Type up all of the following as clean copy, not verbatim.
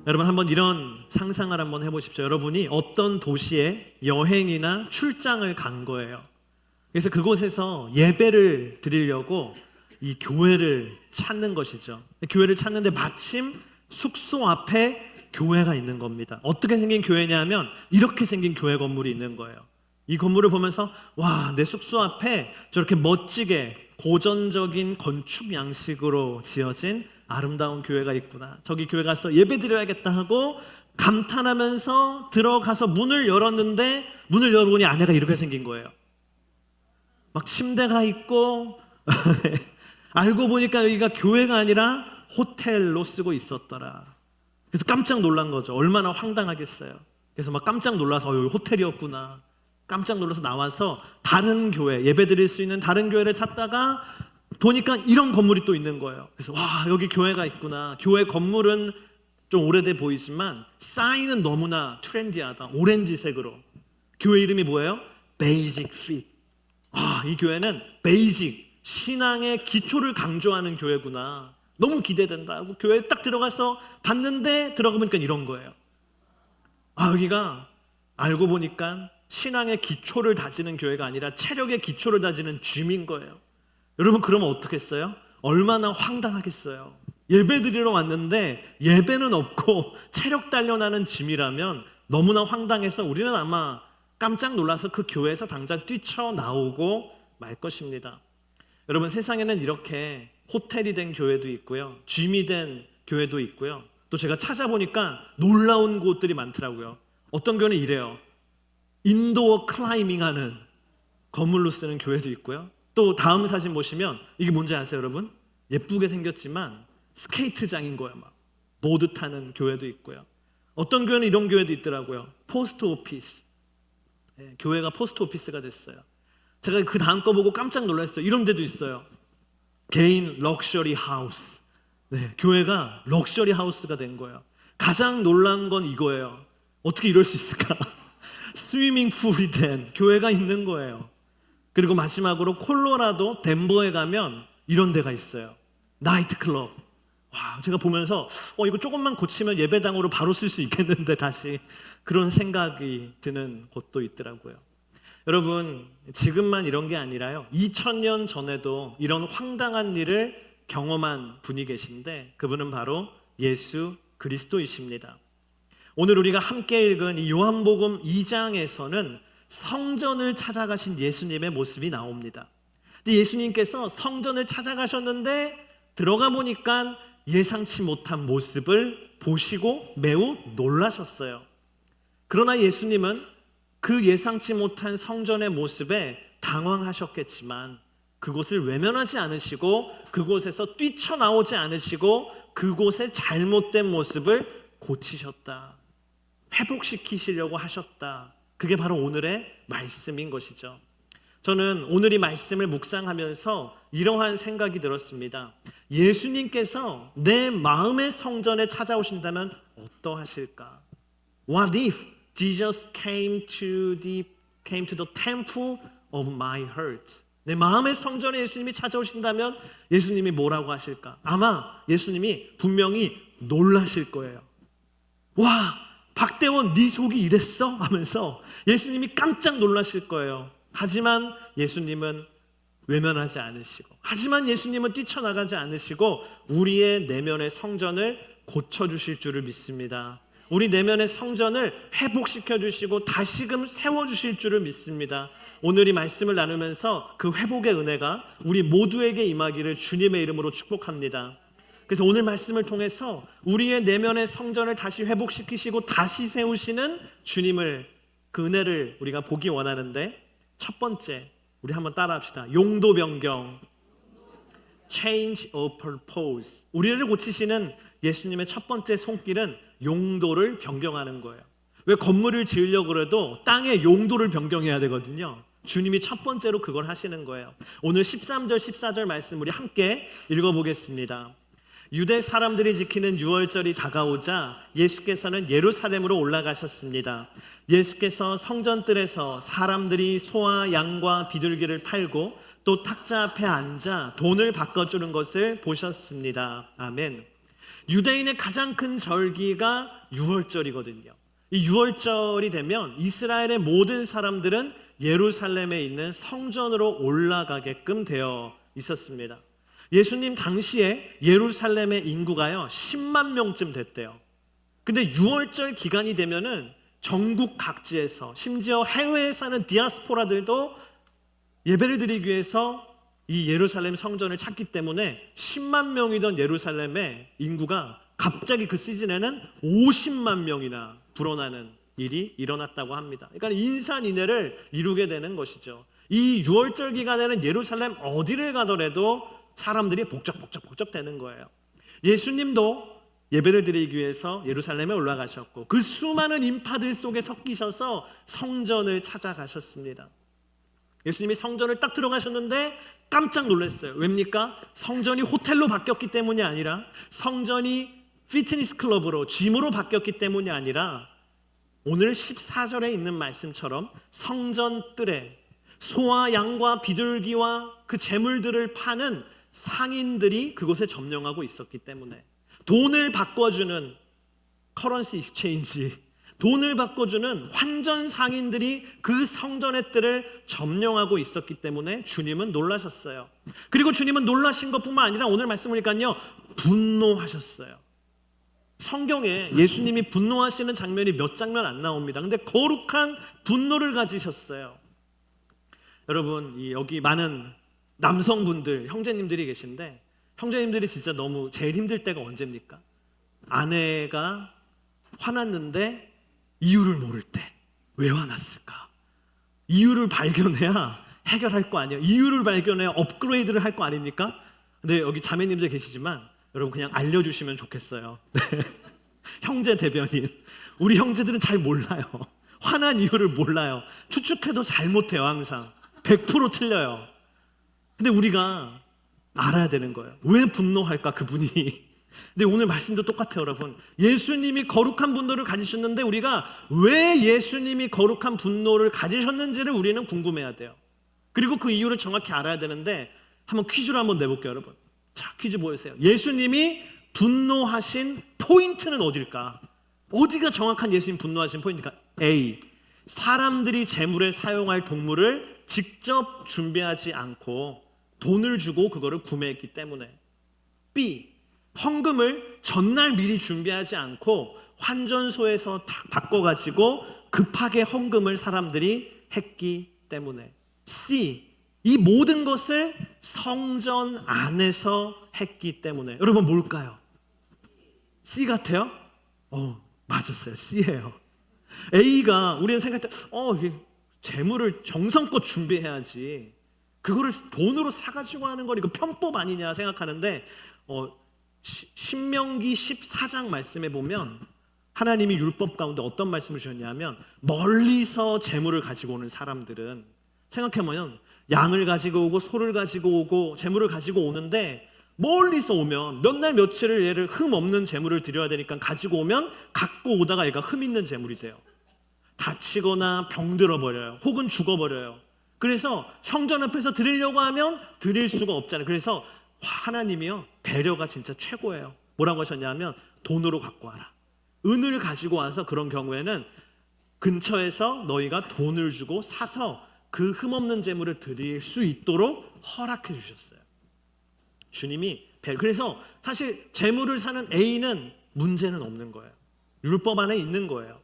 여러분 한번 이런 상상을 한번 해보십시오. 여러분이 어떤 도시에 여행이나 출장을 간 거예요. 그래서 그곳에서 예배를 드리려고 이 교회를 찾는 것이죠. 교회를 찾는데 마침 숙소 앞에 교회가 있는 겁니다. 어떻게 생긴 교회냐면 이렇게 생긴 교회 건물이 있는 거예요. 이 건물을 보면서 와, 내 숙소 앞에 저렇게 멋지게 고전적인 건축 양식으로 지어진 아름다운 교회가 있구나. 저기 교회 가서 예배 드려야겠다 하고 감탄하면서 들어가서 문을 열었는데 문을 열어보니 안에가 이렇게 생긴 거예요. 막 침대가 있고 알고 보니까 여기가 교회가 아니라 호텔로 쓰고 있었더라. 그래서 깜짝 놀란 거죠. 얼마나 황당하겠어요. 그래서 막 깜짝 놀라서 여기 호텔이었구나. 깜짝 놀라서 나와서 다른 교회, 예배 드릴 수 있는 다른 교회를 찾다가 보니까 이런 건물이 또 있는 거예요. 그래서 와, 여기 교회가 있구나. 교회 건물은 좀 오래돼 보이지만 사인은 너무나 트렌디하다. 오렌지색으로. 교회 이름이 뭐예요? 베이직 핏. 아, 이 교회는 베이직, 신앙의 기초를 강조하는 교회구나. 너무 기대된다 하고 교회에 딱 들어가서 봤는데 들어가 보니까 이런 거예요. 아, 여기가 알고 보니까 신앙의 기초를 다지는 교회가 아니라 체력의 기초를 다지는 짐인 거예요. 여러분 그러면 어떻겠어요? 얼마나 황당하겠어요. 예배 드리러 왔는데 예배는 없고 체력 단련하는 짐이라면 너무나 황당해서 우리는 아마 깜짝 놀라서 그 교회에서 당장 뛰쳐나오고 말 것입니다. 여러분 세상에는 이렇게 호텔이 된 교회도 있고요, 짐이 된 교회도 있고요, 또 제가 찾아보니까 놀라운 곳들이 많더라고요. 어떤 교회는 이래요. 인도어 클라이밍하는 건물로 쓰는 교회도 있고요, 또 다음 사진 보시면 이게 뭔지 아세요 여러분? 예쁘게 생겼지만 스케이트장인 거예요. 막 보드 타는 교회도 있고요. 어떤 교회는 이런 교회도 있더라고요. 포스트 오피스. 교회가 포스트 오피스가 됐어요. 제가 그 다음 거 보고 깜짝 놀랐어요. 이런 데도 있어요. 개인 럭셔리 하우스. 교회가 럭셔리 하우스가 된 거예요. 가장 놀란 건 이거예요. 어떻게 이럴 수 있을까? 스위밍 풀이 된 교회가 있는 거예요. 그리고 마지막으로 콜로라도 덴버에 가면 이런 데가 있어요. 나이트클럽. 와, 제가 보면서 이거 조금만 고치면 예배당으로 바로 쓸 수 있겠는데 다시 그런 생각이 드는 곳도 있더라고요. 여러분 지금만 이런 게 아니라요, 2000년 전에도 이런 황당한 일을 경험한 분이 계신데 그분은 바로 예수 그리스도이십니다. 오늘 우리가 함께 읽은 이 요한복음 2장에서는 성전을 찾아가신 예수님의 모습이 나옵니다. 근데 예수님께서 성전을 찾아가셨는데 들어가 보니까 예상치 못한 모습을 보시고 매우 놀라셨어요. 그러나 예수님은 그 예상치 못한 성전의 모습에 당황하셨겠지만 그곳을 외면하지 않으시고 그곳에서 뛰쳐나오지 않으시고 그곳의 잘못된 모습을 고치셨다. 회복시키시려고 하셨다. 그게 바로 오늘의 말씀인 것이죠. 저는 오늘 이 말씀을 묵상하면서 이러한 생각이 들었습니다. 예수님께서 내 마음의 성전에 찾아오신다면 어떠하실까? What if Jesus came to the temple of my heart? 내 마음의 성전에 예수님이 찾아오신다면 예수님이 뭐라고 하실까? 아마 예수님이 분명히 놀라실 거예요. 와, 박대원 네 속이 이랬어? 하면서 예수님이 깜짝 놀라실 거예요. 하지만 예수님은 외면하지 않으시고, 하지만 예수님은 뛰쳐나가지 않으시고 우리의 내면의 성전을 고쳐주실 줄을 믿습니다. 우리 내면의 성전을 회복시켜 주시고 다시금 세워주실 줄을 믿습니다. 오늘 이 말씀을 나누면서 그 회복의 은혜가 우리 모두에게 임하기를 주님의 이름으로 축복합니다. 그래서 오늘 말씀을 통해서 우리의 내면의 성전을 다시 회복시키시고 다시 세우시는 주님을, 그 은혜를 우리가 보기 원하는데, 첫 번째 우리 한번 따라합시다. 용도 변경, change of purpose. 우리를 고치시는 예수님의 첫 번째 손길은 용도를 변경하는 거예요. 왜 건물을 지으려고 그래도 땅의 용도를 변경해야 되거든요. 주님이 첫 번째로 그걸 하시는 거예요. 오늘 13절 14절 말씀 우리 함께 읽어보겠습니다. 유대 사람들이 지키는 유월절이 다가오자 예수께서는 예루살렘으로 올라가셨습니다. 예수께서 성전뜰에서 사람들이 소와 양과 비둘기를 팔고 또 탁자 앞에 앉아 돈을 바꿔주는 것을 보셨습니다. 아멘. 유대인의 가장 큰 절기가 유월절이거든요. 이 유월절이 되면 이스라엘의 모든 사람들은 예루살렘에 있는 성전으로 올라가게끔 되어 있었습니다. 예수님 당시에 예루살렘의 인구가요 10만 명쯤 됐대요. 근데 유월절 기간이 되면은 전국 각지에서 심지어 해외에 사는 디아스포라들도 예배를 드리기 위해서 이 예루살렘 성전을 찾기 때문에 10만 명이던 예루살렘의 인구가 갑자기 그 시즌에는 50만 명이나 불어나는 일이 일어났다고 합니다. 그러니까 인산인해를 이루게 되는 것이죠. 이 유월절 기간에는 예루살렘 어디를 가더라도 사람들이 복적복적 되는 거예요. 예수님도 예배를 드리기 위해서 예루살렘에 올라가셨고 그 수많은 인파들 속에 섞이셔서 성전을 찾아가셨습니다. 예수님이 성전을 딱 들어가셨는데 깜짝 놀랐어요. 왜입니까? 성전이 호텔로 바뀌었기 때문이 아니라 성전이 피트니스 클럽으로 짐으로 바뀌었기 때문이 아니라 오늘 14절에 있는 말씀처럼 성전 뜰에 소와 양과 비둘기와 그 제물들을 파는 상인들이 그곳에 점령하고 있었기 때문에 돈을 바꿔주는 커런시 익스체인지, 돈을 바꿔주는 환전 상인들이 그 성전의 뜰을 점령하고 있었기 때문에 주님은 놀라셨어요. 그리고 주님은 놀라신 것뿐만 아니라 오늘 말씀 보니까요 분노하셨어요. 성경에 예수님이 분노하시는 장면이 몇 장면 안 나옵니다. 근데 거룩한 분노를 가지셨어요. 여러분 여기 많은 남성분들 형제님들이 계신데 형제님들이 진짜 너무 제일 힘들 때가 언제입니까? 아내가 화났는데 이유를 모를 때 왜 화났을까? 이유를 발견해야 해결할 거 아니에요. 이유를 발견해야 업그레이드를 할 거 아닙니까? 근데 여기 자매님들 계시지만 여러분 그냥 알려주시면 좋겠어요. 네. 형제 대변인 우리 형제들은 잘 몰라요. 화난 이유를 몰라요. 추측해도 잘못해요. 항상 100% 틀려요. 근데 우리가 알아야 되는 거예요. 왜 분노할까 그분이. 근데 오늘 말씀도 똑같아요. 여러분 예수님이 거룩한 분노를 가지셨는데 우리가 왜 예수님이 거룩한 분노를 가지셨는지를 우리는 궁금해야 돼요. 그리고 그 이유를 정확히 알아야 되는데 한번 퀴즈를 한번 내볼게요. 여러분 자 퀴즈 보세요. 예수님이 분노하신 포인트는 어딜까? 어디가 정확한 예수님 분노하신 포인트일까? A. 사람들이 제물에 사용할 동물을 직접 준비하지 않고 돈을 주고 그거를 구매했기 때문에. B. 헌금을 전날 미리 준비하지 않고 환전소에서 바꿔가지고 급하게 헌금을 사람들이 했기 때문에. C. 이 모든 것을 성전 안에서 했기 때문에. 여러분 뭘까요? C 같아요? 맞았어요. C예요. A가 우리는 생각할 때 이게 재물을 정성껏 준비해야지 그거를 돈으로 사가지고 하는 건 이거 편법 아니냐 생각하는데 신명기 14장 말씀에 보면 하나님이 율법 가운데 어떤 말씀을 주셨냐면 멀리서 재물을 가지고 오는 사람들은 생각해보면 양을 가지고 오고 소를 가지고 오고 재물을 가지고 오는데 멀리서 오면 몇 날 며칠을 얘를 흠 없는 재물을 드려야 되니까 가지고 오면 갖고 오다가 얘가 흠 있는 재물이 돼요. 다치거나 병들어 버려요. 혹은 죽어 버려요. 그래서 성전 앞에서 드리려고 하면 드릴 수가 없잖아요. 그래서 하나님이요 배려가 진짜 최고예요. 뭐라고 하셨냐면 돈으로 갖고 와라. 은을 가지고 와서 그런 경우에는 근처에서 너희가 돈을 주고 사서 그 흠없는 재물을 드릴 수 있도록 허락해 주셨어요. 주님이 그래서 사실 재물을 사는 A는 문제는 없는 거예요. 율법 안에 있는 거예요.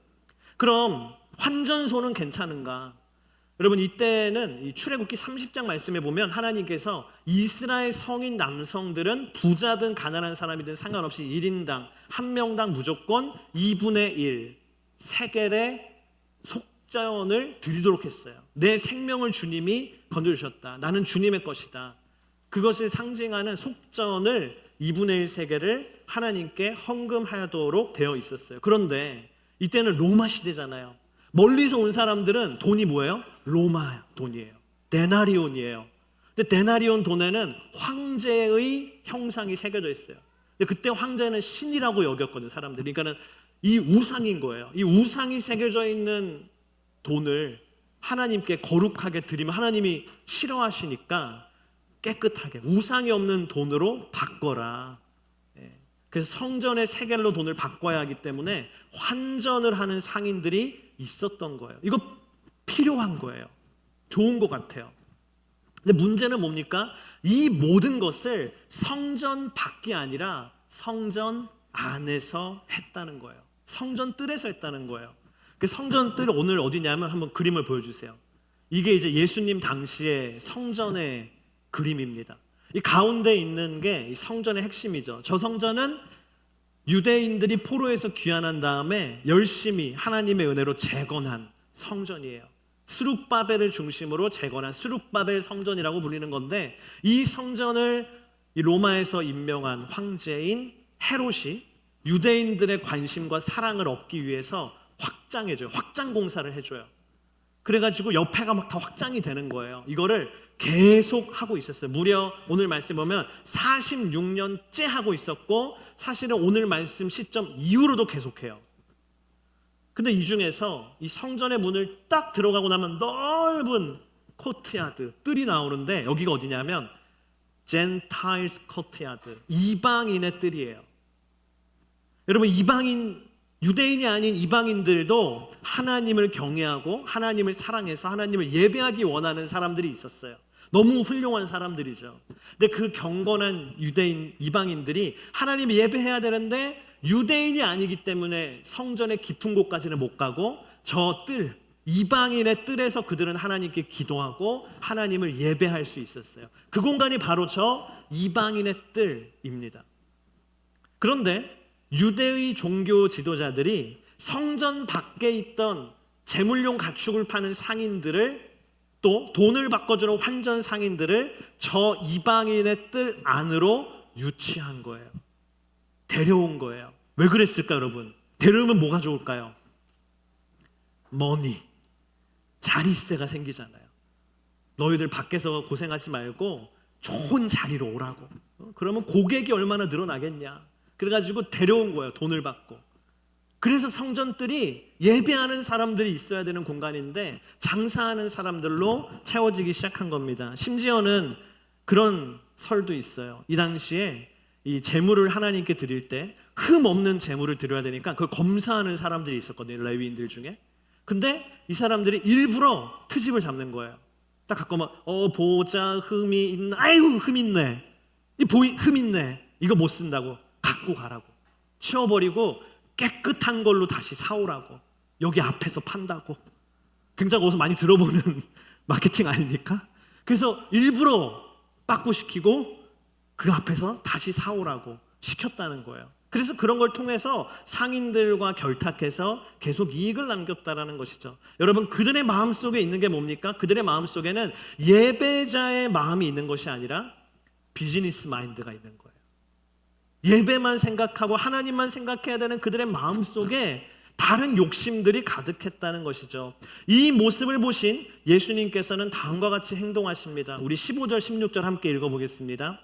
그럼 환전소는 괜찮은가? 여러분 이때는 이 출애굽기 30장 말씀에 보면 하나님께서 이스라엘 성인 남성들은 부자든 가난한 사람이든 상관없이 1인당 한 명당 무조건 2분의 1 세겔의 속전을 드리도록 했어요. 내 생명을 주님이 건져주셨다. 나는 주님의 것이다. 그것을 상징하는 속전을 2분의 1 세겔을 하나님께 헌금하도록 되어 있었어요. 그런데 이때는 로마 시대잖아요. 멀리서 온 사람들은 돈이 뭐예요? 로마 돈이에요. 데나리온이에요. 근데 데나리온 돈에는 황제의 형상이 새겨져 있어요. 근데 그때 황제는 신이라고 여겼거든요, 사람들이. 그러니까는 이 우상인 거예요. 이 우상이 새겨져 있는 돈을 하나님께 거룩하게 드리면 하나님이 싫어하시니까 깨끗하게 우상이 없는 돈으로 바꿔라. 그래서 성전의 세겔로 돈을 바꿔야 하기 때문에 환전을 하는 상인들이 있었던 거예요. 이거 필요한 거예요. 좋은 것 같아요. 근데 문제는 뭡니까? 이 모든 것을 성전 밖이 아니라 성전 안에서 했다는 거예요. 성전 뜰에서 했다는 거예요. 그 성전 뜰 오늘 어디냐면 한번 그림을 보여주세요. 이게 이제 예수님 당시의 성전의 그림입니다. 이 가운데 있는 게 성전의 핵심이죠. 저 성전은 유대인들이 포로에서 귀환한 다음에 열심히 하나님의 은혜로 재건한 성전이에요. 스룹바벨을 중심으로 재건한 스룹바벨 성전이라고 불리는 건데, 이 성전을 이 로마에서 임명한 황제인 헤롯이 유대인들의 관심과 사랑을 얻기 위해서 확장해줘요. 확장 공사를 해줘요. 그래가지고 옆에가 막 다 확장이 되는 거예요. 이거를 계속 하고 있었어요. 무려 오늘 말씀 보면 46년째 하고 있었고, 사실은 오늘 말씀 시점 이후로도 계속해요. 근데 이 중에서 이 성전의 문을 딱 들어가고 나면 넓은 코트야드, 뜰이 나오는데, 여기가 어디냐면 Gentiles courtyard, 이방인의 뜰이에요. 여러분, 유대인이 아닌 이방인들도 하나님을 경외하고 하나님을 사랑해서 하나님을 예배하기 원하는 사람들이 있었어요. 너무 훌륭한 사람들이죠. 근데 그 경건한 이방인들이 하나님을 예배해야 되는데 유대인이 아니기 때문에 성전의 깊은 곳까지는 못 가고 저 뜰, 이방인의 뜰에서 그들은 하나님께 기도하고 하나님을 예배할 수 있었어요. 그 공간이 바로 저 이방인의 뜰입니다. 그런데 유대의 종교 지도자들이 성전 밖에 있던 제물용 가축을 파는 상인들을, 또 돈을 바꿔주는 환전 상인들을 저 이방인의 뜰 안으로 유치한 거예요. 데려온 거예요. 왜 그랬을까 여러분? 데려오면 뭐가 좋을까요? 머니, 자리세가 생기잖아요. 너희들 밖에서 고생하지 말고 좋은 자리로 오라고. 그러면 고객이 얼마나 늘어나겠냐. 그래가지고 데려온 거예요. 돈을 받고. 그래서 성전들이 예배하는 사람들이 있어야 되는 공간인데 장사하는 사람들로 채워지기 시작한 겁니다. 심지어는 그런 설도 있어요. 이 당시에 이 제물을 하나님께 드릴 때 흠 없는 제물을 드려야 되니까 그걸 검사하는 사람들이 있었거든요. 레위인들 중에. 근데 이 사람들이 일부러 트집을 잡는 거예요. 딱 갖고 막 보자, 흠이 있나? 아이고, 흠 있네. 흠 있네. 이거 못 쓴다고. 갖고 가라고. 치워버리고 깨끗한 걸로 다시 사오라고. 여기 앞에서 판다고. 굉장히 어디서 많이 들어보는 마케팅 아닙니까? 그래서 일부러 빠꾸시키고 그 앞에서 다시 사오라고 시켰다는 거예요. 그래서 그런 걸 통해서 상인들과 결탁해서 계속 이익을 남겼다라는 것이죠. 여러분, 그들의 마음속에 있는 게 뭡니까? 그들의 마음속에는 예배자의 마음이 있는 것이 아니라 비즈니스 마인드가 있는 거예요. 예배만 생각하고 하나님만 생각해야 되는 그들의 마음속에 다른 욕심들이 가득했다는 것이죠. 이 모습을 보신 예수님께서는 다음과 같이 행동하십니다. 우리 15절 16절 함께 읽어보겠습니다.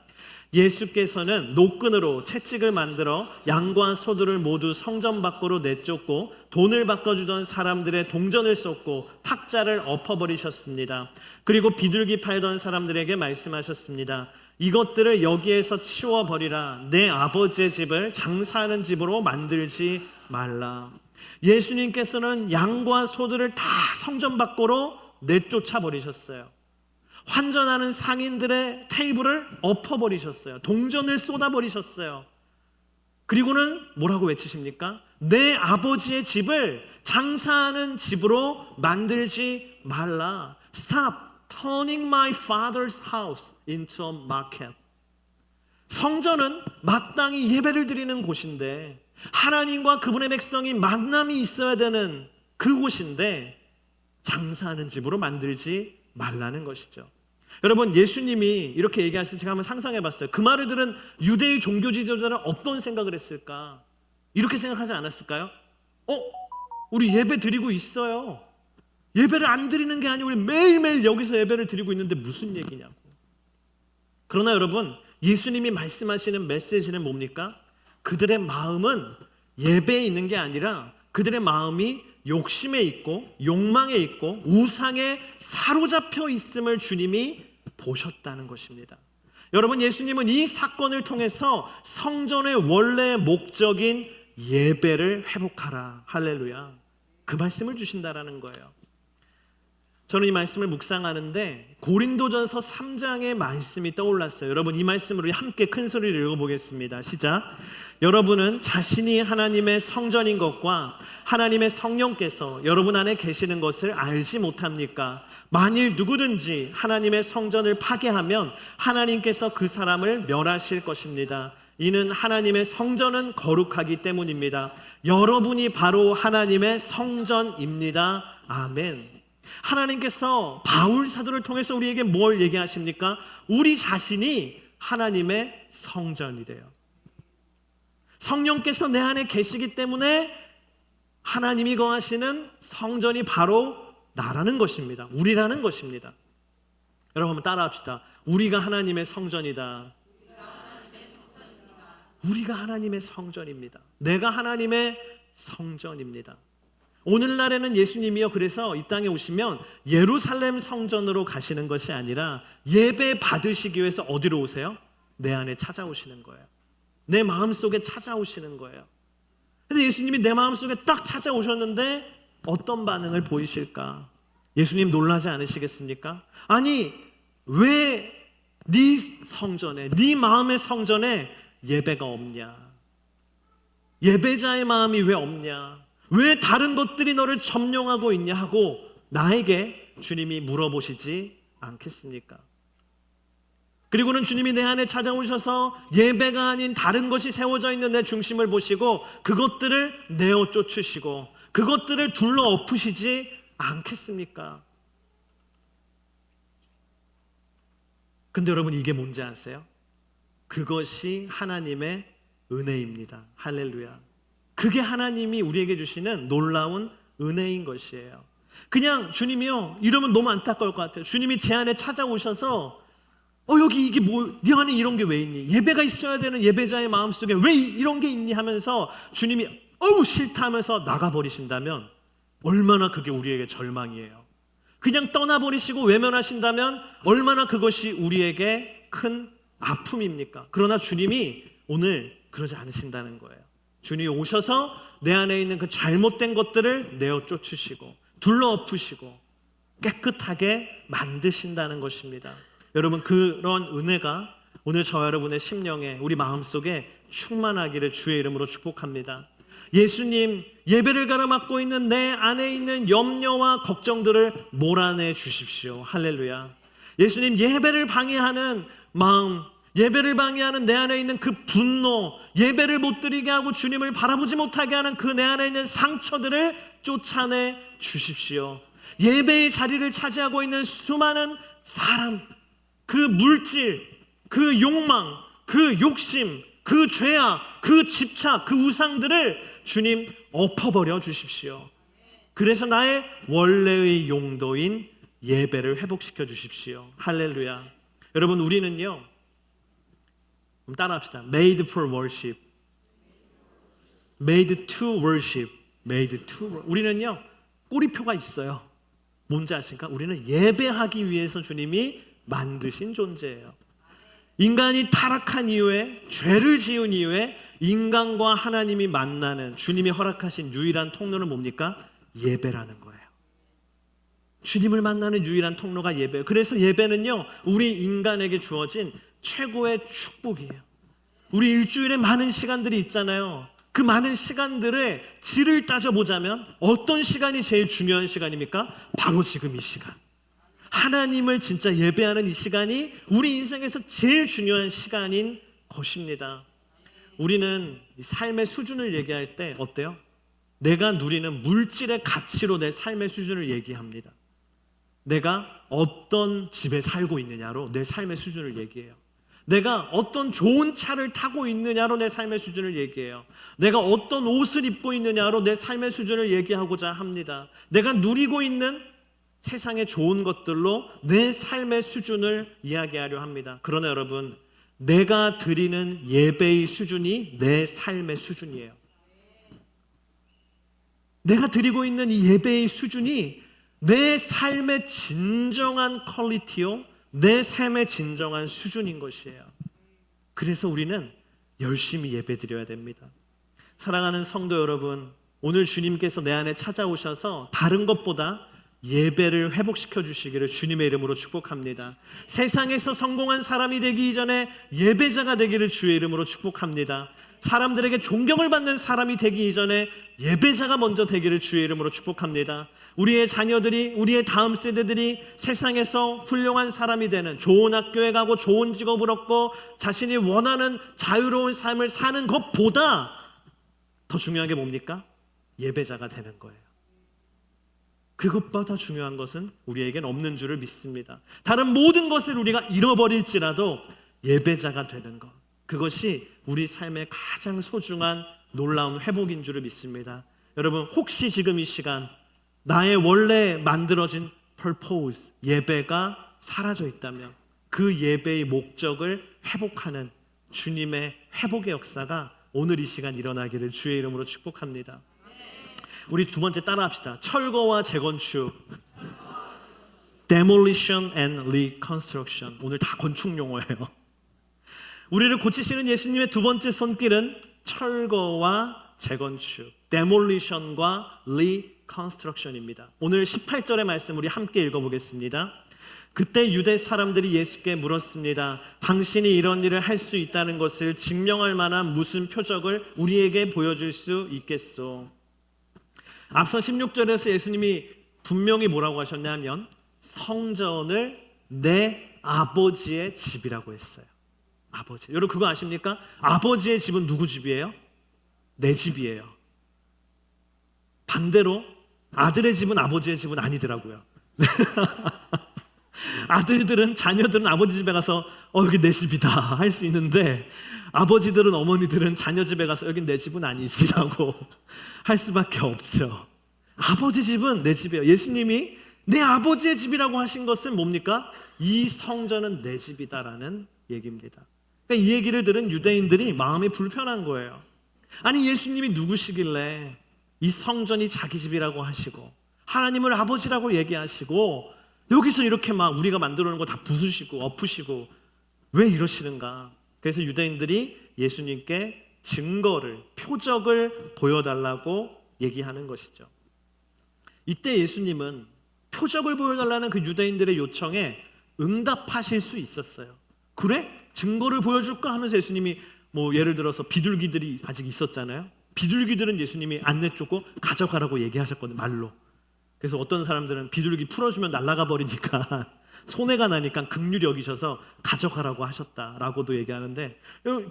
예수께서는 노끈으로 채찍을 만들어 양과 소들을 모두 성전 밖으로 내쫓고 돈을 바꿔주던 사람들의 동전을 쏟고 탁자를 엎어버리셨습니다. 그리고 비둘기 팔던 사람들에게 말씀하셨습니다. 이것들을 여기에서 치워버리라. 내 아버지의 집을 장사하는 집으로 만들지 말라. 예수님께서는 양과 소들을 다 성전 밖으로 내쫓아 버리셨어요. 환전하는 상인들의 테이블을 엎어버리셨어요. 동전을 쏟아버리셨어요. 그리고는 뭐라고 외치십니까? 내 아버지의 집을 장사하는 집으로 만들지 말라. Stop turning my father's house into a market. 성전은 마땅히 예배를 드리는 곳인데, 하나님과 그분의 백성이 만남이 있어야 되는 그곳인데 장사하는 집으로 만들지 말라는 것이죠. 여러분, 예수님이 이렇게 얘기하실 때 제가 한번 상상해 봤어요. 그 말을 들은 유대의 종교 지도자는 어떤 생각을 했을까? 이렇게 생각하지 않았을까요? 우리 예배 드리고 있어요. 예배를 안 드리는 게 아니고 우리 매일매일 여기서 예배를 드리고 있는데 무슨 얘기냐고. 그러나 여러분, 예수님이 말씀하시는 메시지는 뭡니까? 그들의 마음은 예배에 있는 게 아니라 그들의 마음이 욕심에 있고 욕망에 있고 우상에 사로잡혀 있음을 주님이 보셨다는 것입니다. 여러분, 예수님은 이 사건을 통해서 성전의 원래 목적인 예배를 회복하라, 할렐루야, 그 말씀을 주신다라는 거예요. 저는 이 말씀을 묵상하는데 고린도전서 3장의 말씀이 떠올랐어요. 여러분, 이 말씀을 우리 함께 큰 소리를 읽어보겠습니다. 시작. 여러분은 자신이 하나님의 성전인 것과 하나님의 성령께서 여러분 안에 계시는 것을 알지 못합니까? 만일 누구든지 하나님의 성전을 파괴하면 하나님께서 그 사람을 멸하실 것입니다. 이는 하나님의 성전은 거룩하기 때문입니다. 여러분이 바로 하나님의 성전입니다. 아멘. 하나님께서 바울 사도를 통해서 우리에게 뭘 얘기하십니까? 우리 자신이 하나님의 성전이래요. 성령께서 내 안에 계시기 때문에 하나님이 거하시는 성전이 바로 나라는 것입니다. 우리라는 것입니다. 여러분, 한번 따라합시다. 우리가 하나님의 성전이다. 우리가 하나님의 성전입니다. 내가 하나님의 성전입니다. 오늘날에는 예수님이요, 그래서 이 땅에 오시면 예루살렘 성전으로 가시는 것이 아니라 예배 받으시기 위해서 어디로 오세요? 내 안에 찾아오시는 거예요. 내 마음속에 찾아오시는 거예요. 근데 예수님이 내 마음속에 딱 찾아오셨는데 어떤 반응을 보이실까? 예수님 놀라지 않으시겠습니까? 아니, 왜 네 성전에, 네 마음의 성전에 예배가 없냐? 예배자의 마음이 왜 없냐? 왜 다른 것들이 너를 점령하고 있냐 하고 나에게 주님이 물어보시지 않겠습니까? 그리고는 주님이 내 안에 찾아오셔서 예배가 아닌 다른 것이 세워져 있는 내 중심을 보시고 그것들을 내어 쫓으시고 그것들을 둘러 엎으시지 않겠습니까? 근데 여러분, 이게 뭔지 아세요? 그것이 하나님의 은혜입니다. 할렐루야. 그게 하나님이 우리에게 주시는 놀라운 은혜인 것이에요. 그냥 주님이요, 이러면 너무 안타까울 것 같아요. 주님이 제 안에 찾아오셔서 여기 이게 뭐, 네 안에 이런 게 왜 있니? 예배가 있어야 되는 예배자의 마음속에 왜 이런 게 있니? 하면서 주님이 싫다 하면서 나가버리신다면 얼마나 그게 우리에게 절망이에요. 그냥 떠나버리시고 외면하신다면 얼마나 그것이 우리에게 큰 아픔입니까? 그러나 주님이 오늘 그러지 않으신다는 거예요. 주님이 오셔서 내 안에 있는 그 잘못된 것들을 내어 쫓으시고 둘러 엎으시고 깨끗하게 만드신다는 것입니다. 여러분, 그런 은혜가 오늘 저와 여러분의 심령에, 우리 마음속에 충만하기를 주의 이름으로 축복합니다. 예수님, 예배를 가로막고 있는 내 안에 있는 염려와 걱정들을 몰아내 주십시오. 할렐루야. 예수님, 예배를 방해하는 마음, 예배를 방해하는 내 안에 있는 그 분노, 예배를 못 드리게 하고 주님을 바라보지 못하게 하는 그 내 안에 있는 상처들을 쫓아내 주십시오. 예배의 자리를 차지하고 있는 수많은 사람, 그 물질, 그 욕망, 그 욕심, 그 죄악, 그 집착, 그 우상들을 주님 엎어버려 주십시오. 그래서 나의 원래의 용도인 예배를 회복시켜 주십시오. 할렐루야. 여러분, 우리는요, 따라합시다. Made for worship, made to worship, made to worship. 우리는요, 꼬리표가 있어요. 뭔지 아십니까? 우리는 예배하기 위해서 주님이 만드신 존재예요. 인간이 타락한 이후에, 죄를 지은 이후에 인간과 하나님이 만나는 주님이 허락하신 유일한 통로는 뭡니까? 예배라는 거예요. 주님을 만나는 유일한 통로가 예배예요. 그래서 예배는요, 우리 인간에게 주어진 최고의 축복이에요. 우리 일주일에 많은 시간들이 있잖아요. 그 많은 시간들의 질을 따져보자면 어떤 시간이 제일 중요한 시간입니까? 바로 지금 이 시간. 하나님을 진짜 예배하는 이 시간이 우리 인생에서 제일 중요한 시간인 것입니다. 우리는 삶의 수준을 얘기할 때 어때요? 내가 누리는 물질의 가치로 내 삶의 수준을 얘기합니다. 내가 어떤 집에 살고 있느냐로 내 삶의 수준을 얘기해요. 내가 어떤 좋은 차를 타고 있느냐로 내 삶의 수준을 얘기해요. 내가 어떤 옷을 입고 있느냐로 내 삶의 수준을 얘기하고자 합니다. 내가 누리고 있는 세상의 좋은 것들로 내 삶의 수준을 이야기하려 합니다. 그러나 여러분, 내가 드리는 예배의 수준이 내 삶의 수준이에요. 내가 드리고 있는 이 예배의 수준이 내 삶의 진정한 퀄리티요, 내 삶의 진정한 수준인 것이에요. 그래서 우리는 열심히 예배드려야 됩니다. 사랑하는 성도 여러분, 오늘 주님께서 내 안에 찾아오셔서 다른 것보다 예배를 회복시켜 주시기를 주님의 이름으로 축복합니다. 세상에서 성공한 사람이 되기 이전에 예배자가 되기를 주의 이름으로 축복합니다. 사람들에게 존경을 받는 사람이 되기 이전에 예배자가 먼저 되기를 주의 이름으로 축복합니다. 우리의 자녀들이, 우리의 다음 세대들이 세상에서 훌륭한 사람이 되는, 좋은 학교에 가고 좋은 직업을 얻고 자신이 원하는 자유로운 삶을 사는 것보다 더 중요한 게 뭡니까? 예배자가 되는 거예요. 그것보다 중요한 것은 우리에겐 없는 줄을 믿습니다. 다른 모든 것을 우리가 잃어버릴지라도 예배자가 되는 것, 그것이 우리 삶의 가장 소중한 놀라운 회복인 줄을 믿습니다. 여러분, 혹시 지금 이 시간 나의 원래 만들어진 purpose, 예배가 사라져 있다면 그 예배의 목적을 회복하는 주님의 회복의 역사가 오늘 이 시간 일어나기를 주의 이름으로 축복합니다. 우리 두 번째 따라합시다. 철거와 재건축, demolition and reconstruction. 오늘 다 건축 용어예요. 우리를 고치시는 예수님의 두 번째 손길은 철거와 재건축, demolition과 reconstruction입니다. 오늘 18절의 말씀 우리 함께 읽어보겠습니다. 그때 유대 사람들이 예수께 물었습니다. 당신이 이런 일을 할 수 있다는 것을 증명할 만한 무슨 표적을 우리에게 보여줄 수 있겠소? 앞서 16절에서 예수님이 분명히 뭐라고 하셨냐면 성전을 내 아버지의 집이라고 했어요. 아버지. 여러분 그거 아십니까? 아버지의 집은 누구 집이에요? 내 집이에요. 반대로 아들의 집은 아버지의 집은 아니더라고요. 아들들은, 자녀들은 아버지 집에 가서 여기 내 집이다 할 수 있는데, 아버지들은, 어머니들은 자녀 집에 가서 여긴 내 집은 아니지라고 할 수밖에 없죠. 아버지 집은 내 집이에요. 예수님이 내 아버지의 집이라고 하신 것은 뭡니까? 이 성전은 내 집이다라는 얘기입니다. 그러니까 이 얘기를 들은 유대인들이 마음이 불편한 거예요. 아니, 예수님이 누구시길래 이 성전이 자기 집이라고 하시고 하나님을 아버지라고 얘기하시고 여기서 이렇게 막 우리가 만들어 놓은 거 다 부수시고 엎으시고 왜 이러시는가? 그래서 유대인들이 예수님께 증거를, 표적을 보여달라고 얘기하는 것이죠. 이때 예수님은 표적을 보여달라는 그 유대인들의 요청에 응답하실 수 있었어요. 그래? 증거를 보여줄까 하면서 예수님이 예를 들어서 비둘기들이 아직 있었잖아요. 비둘기들은 예수님이 안 내쫓고 가져가라고 얘기하셨거든요, 말로. 그래서 어떤 사람들은 비둘기 풀어주면 날아가 버리니까 손해가 나니까 긍휼히 여기셔서 가져가라고 하셨다라고도 얘기하는데,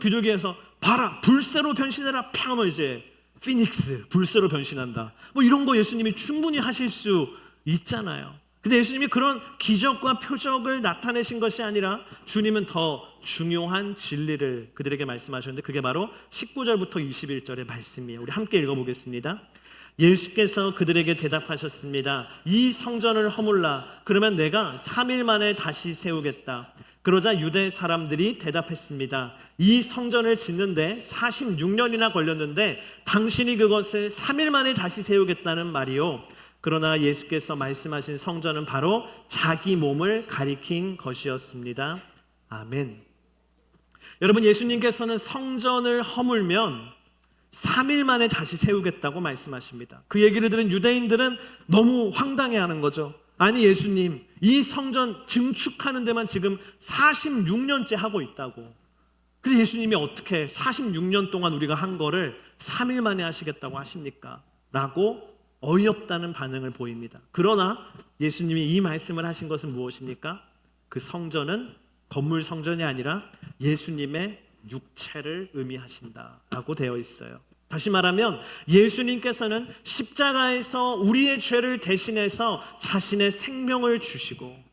비둘기에서 봐라, 불새로 변신해라 팡 하면 이제 피닉스, 불새로 변신한다, 이런 거 예수님이 충분히 하실 수 있잖아요. 근데 예수님이 그런 기적과 표적을 나타내신 것이 아니라 주님은 더 중요한 진리를 그들에게 말씀하셨는데, 그게 바로 19절부터 21절의 말씀이에요. 우리 함께 읽어보겠습니다. 예수께서 그들에게 대답하셨습니다. 이 성전을 허물라. 그러면 내가 3일 만에 다시 세우겠다. 그러자 유대 사람들이 대답했습니다. 이 성전을 짓는데 46년이나 걸렸는데 당신이 그것을 3일 만에 다시 세우겠다는 말이요. 그러나 예수께서 말씀하신 성전은 바로 자기 몸을 가리킨 것이었습니다. 아멘. 여러분, 예수님께서는 성전을 허물면 3일 만에 다시 세우겠다고 말씀하십니다. 그 얘기를 들은 유대인들은 너무 황당해하는 거죠. 아니, 예수님, 이 성전 증축하는 데만 지금 46년째 하고 있다고. 근데 예수님이 어떻게 46년 동안 우리가 한 거를 3일 만에 하시겠다고 하십니까? 라고 어이없다는 반응을 보입니다. 그러나 예수님이 이 말씀을 하신 것은 무엇입니까? 그 성전은 건물 성전이 아니라 예수님의 육체를 의미하신다라고 되어 있어요. 다시 말하면 예수님께서는 십자가에서 우리의 죄를 대신해서 자신의 생명을 주시고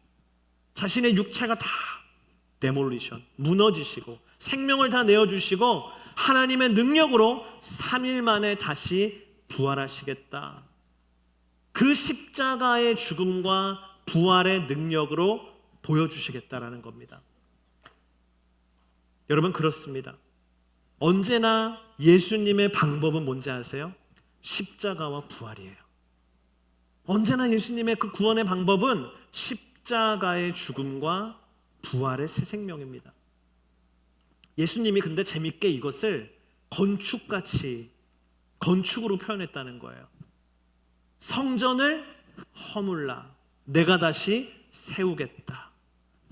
자신의 육체가 다 데몰리션, 무너지시고 생명을 다 내어주시고 하나님의 능력으로 3일 만에 다시 부활하시겠다. 그 십자가의 죽음과 부활의 능력으로 보여주시겠다라는 겁니다. 여러분, 그렇습니다. 언제나 예수님의 방법은 뭔지 아세요? 십자가와 부활이에요. 언제나 예수님의 그 구원의 방법은 십자가의 죽음과 부활의 새 생명입니다. 예수님이 근데 재밌게 이것을 건축으로 표현했다는 거예요. 성전을 허물라, 내가 다시 세우겠다.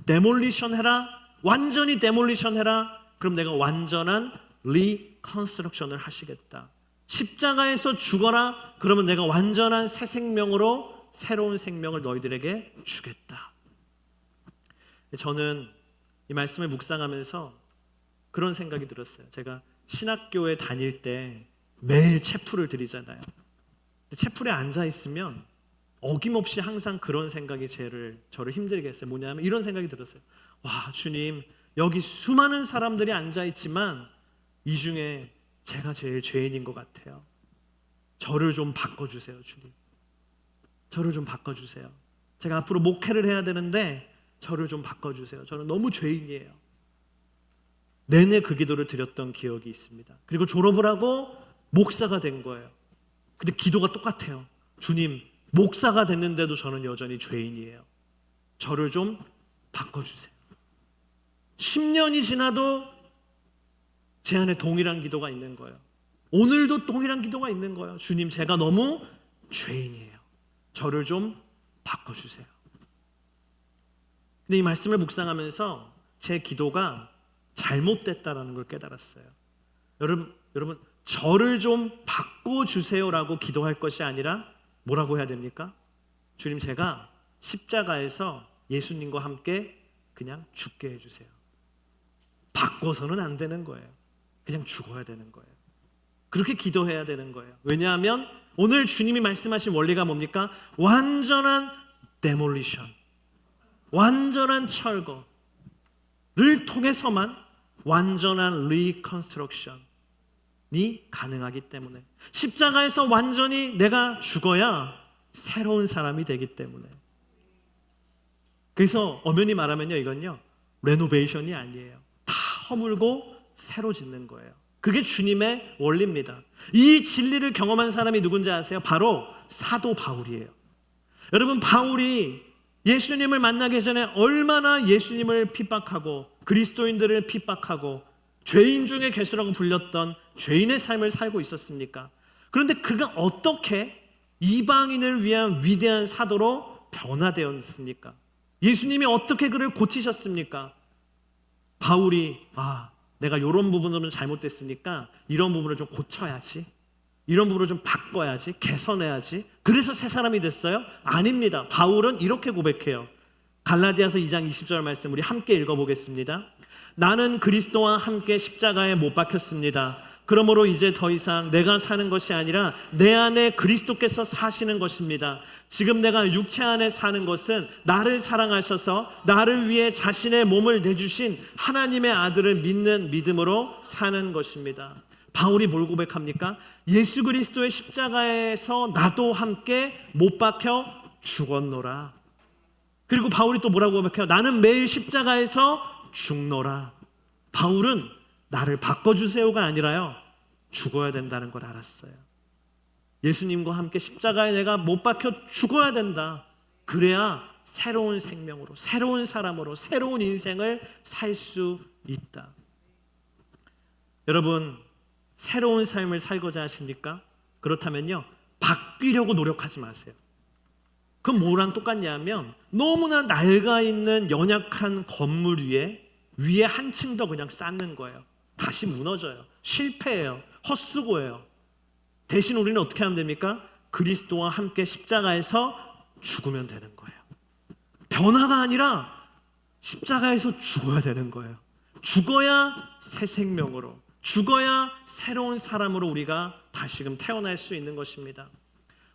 데몰리션 해라, 완전히 데몰리션 해라. 그럼 내가 완전한 리컨스트럭션을 하시겠다. 십자가에서 죽어라, 그러면 내가 완전한 새 생명으로 새로운 생명을 너희들에게 주겠다. 저는 이 말씀을 묵상하면서 그런 생각이 들었어요. 제가 신학교에 다닐 때 매일 채플을 드리잖아요. 채플에 앉아 있으면 어김없이 항상 그런 생각이 저를 힘들게 했어요. 뭐냐면 이런 생각이 들었어요. 와, 주님, 여기 수많은 사람들이 앉아 있지만 이 중에 제가 제일 죄인인 것 같아요. 저를 좀 바꿔주세요, 주님. 저를 좀 바꿔주세요. 제가 앞으로 목회를 해야 되는데 저를 좀 바꿔주세요. 저는 너무 죄인이에요. 내내 그 기도를 드렸던 기억이 있습니다. 그리고 졸업을 하고 목사가 된 거예요. 근데 기도가 똑같아요. 주님, 목사가 됐는데도 저는 여전히 죄인이에요. 저를 좀 바꿔주세요. 10년이 지나도 제 안에 동일한 기도가 있는 거예요. 오늘도 동일한 기도가 있는 거예요. 주님, 제가 너무 죄인이에요. 저를 좀 바꿔주세요. 근데 이 말씀을 묵상하면서 제 기도가 잘못됐다라는 걸 깨달았어요. 여러분, 저를 좀 바꿔주세요라고 기도할 것이 아니라 뭐라고 해야 됩니까? 주님, 제가 십자가에서 예수님과 함께 그냥 죽게 해주세요. 바꿔서는 안 되는 거예요. 그냥 죽어야 되는 거예요. 그렇게 기도해야 되는 거예요. 왜냐하면 오늘 주님이 말씀하신 원리가 뭡니까? 완전한 데몰리션, 완전한 철거를 통해서만 완전한 리컨스트럭션이 가능하기 때문에, 십자가에서 완전히 내가 죽어야 새로운 사람이 되기 때문에. 그래서 엄연히 말하면요, 이건요 레노베이션이 아니에요. 다 허물고 새로 짓는 거예요. 그게 주님의 원리입니다. 이 진리를 경험한 사람이 누군지 아세요? 바로 사도 바울이에요. 여러분, 바울이 예수님을 만나기 전에 얼마나 예수님을 핍박하고 그리스도인들을 핍박하고 죄인 중에 괴수라고 불렸던 죄인의 삶을 살고 있었습니까? 그런데 그가 어떻게 이방인을 위한 위대한 사도로 변화되었습니까? 예수님이 어떻게 그를 고치셨습니까? 바울이 내가 이런 부분으로는 잘못됐으니까 이런 부분을 좀 고쳐야지, 이런 부분을 좀 바꿔야지, 개선해야지, 그래서 새 사람이 됐어요? 아닙니다. 바울은 이렇게 고백해요. 갈라디아서 2장 20절 말씀 우리 함께 읽어보겠습니다. 나는 그리스도와 함께 십자가에 못 박혔습니다. 그러므로 이제 더 이상 내가 사는 것이 아니라 내 안에 그리스도께서 사시는 것입니다. 지금 내가 육체 안에 사는 것은 나를 사랑하셔서 나를 위해 자신의 몸을 내주신 하나님의 아들을 믿는 믿음으로 사는 것입니다. 바울이 뭘 고백합니까? 예수 그리스도의 십자가에서 나도 함께 못 박혀 죽었노라. 그리고 바울이 또 뭐라고 고백해요? 나는 매일 십자가에서 죽노라. 바울은 나를 바꿔주세요가 아니라요, 죽어야 된다는 걸 알았어요. 예수님과 함께 십자가에 내가 못 박혀 죽어야 된다. 그래야 새로운 생명으로, 새로운 사람으로, 새로운 인생을 살 수 있다. 여러분, 새로운 삶을 살고자 하십니까? 그렇다면요, 바뀌려고 노력하지 마세요. 그럼 뭐랑 똑같냐면 너무나 낡아 있는 연약한 건물 위에 한 층 더 그냥 쌓는 거예요. 다시 무너져요. 실패해요. 헛수고예요. 대신 우리는 어떻게 하면 됩니까? 그리스도와 함께 십자가에서 죽으면 되는 거예요. 변화가 아니라 십자가에서 죽어야 되는 거예요. 죽어야 새 생명으로, 죽어야 새로운 사람으로 우리가 다시금 태어날 수 있는 것입니다.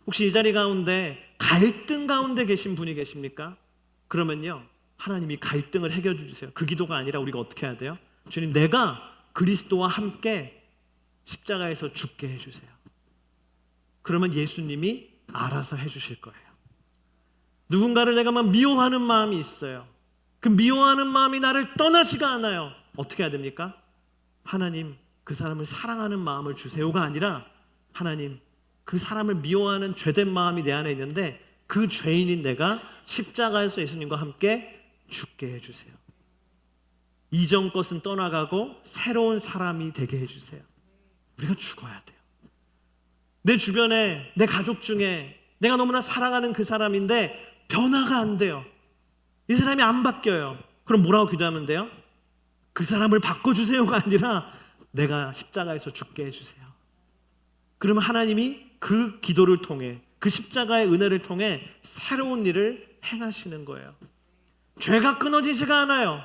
혹시 이 자리 가운데 갈등 가운데 계신 분이 계십니까? 그러면요, 하나님이 갈등을 해결해 주세요. 그 기도가 아니라 우리가 어떻게 해야 돼요? 주님, 내가 그리스도와 함께 십자가에서 죽게 해주세요. 그러면 예수님이 알아서 해주실 거예요. 누군가를 내가 막 미워하는 마음이 있어요. 그 미워하는 마음이 나를 떠나지가 않아요. 어떻게 해야 됩니까? 하나님, 그 사람을 사랑하는 마음을 주세요가 아니라, 하나님, 그 사람을 미워하는 죄된 마음이 내 안에 있는데 그 죄인인 내가 십자가에서 예수님과 함께 죽게 해주세요. 이전 것은 떠나가고 새로운 사람이 되게 해주세요. 우리가 죽어야 돼요. 내 주변에 내 가족 중에 내가 너무나 사랑하는 그 사람인데 변화가 안 돼요. 이 사람이 안 바뀌어요. 그럼 뭐라고 기도하면 돼요? 그 사람을 바꿔주세요가 아니라 내가 십자가에서 죽게 해주세요. 그러면 하나님이 그 기도를 통해, 그 십자가의 은혜를 통해 새로운 일을 행하시는 거예요. 죄가 끊어지지가 않아요.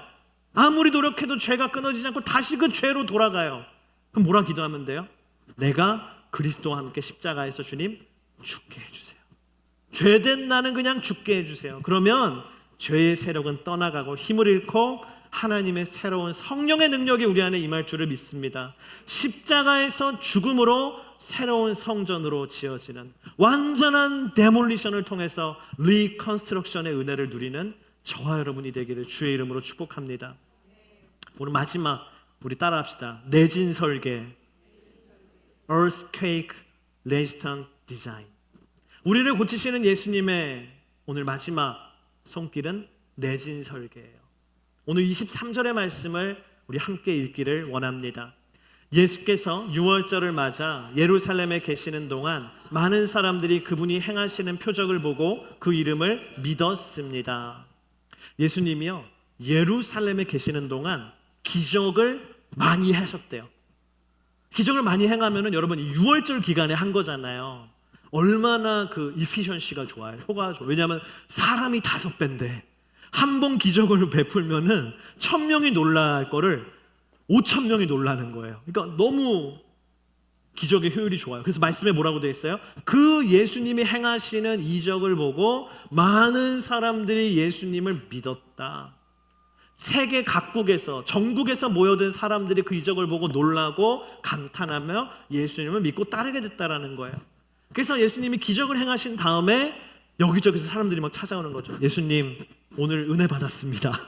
아무리 노력해도 죄가 끊어지지 않고 다시 그 죄로 돌아가요. 그럼 뭐라 기도하면 돼요? 내가 그리스도와 함께 십자가에서 주님 죽게 해주세요. 죄된 나는 그냥 죽게 해주세요. 그러면 죄의 세력은 떠나가고 힘을 잃고 하나님의 새로운 성령의 능력이 우리 안에 임할 줄을 믿습니다. 십자가에서 죽음으로 새로운 성전으로 지어지는 완전한 데몰리션을 통해서 리컨스트럭션의 은혜를 누리는 저와 여러분이 되기를 주의 이름으로 축복합니다. 오늘 마지막 우리 따라합시다. 내진 설계, Earthquake Resistant Design. 우리를 고치시는 예수님의 오늘 마지막 손길은 내진 설계예요. 오늘 23절의 말씀을 우리 함께 읽기를 원합니다. 예수께서 유월절을 맞아 예루살렘에 계시는 동안 많은 사람들이 그분이 행하시는 표적을 보고 그 이름을 믿었습니다. 예수님이요, 예루살렘에 계시는 동안 기적을 많이 하셨대요. 기적을 많이 행하면은 여러분 이 유월절 기간에 한 거잖아요. 얼마나 그 이피션시가 좋아요. 효과가 좋아요. 왜냐하면 사람이 5배인데 한 번 기적을 베풀면은 1000명이 놀랄 거를 5000명이 놀라는 거예요. 그러니까 너무 기적의 효율이 좋아요. 그래서 말씀에 뭐라고 되어 있어요? 그 예수님이 행하시는 이적을 보고 많은 사람들이 예수님을 믿었다. 세계 각국에서, 전국에서 모여든 사람들이 그 이적을 보고 놀라고 감탄하며 예수님을 믿고 따르게 됐다라는 거예요. 그래서 예수님이 기적을 행하신 다음에 여기저기서 사람들이 막 찾아오는 거죠. 예수님 오늘 은혜 받았습니다.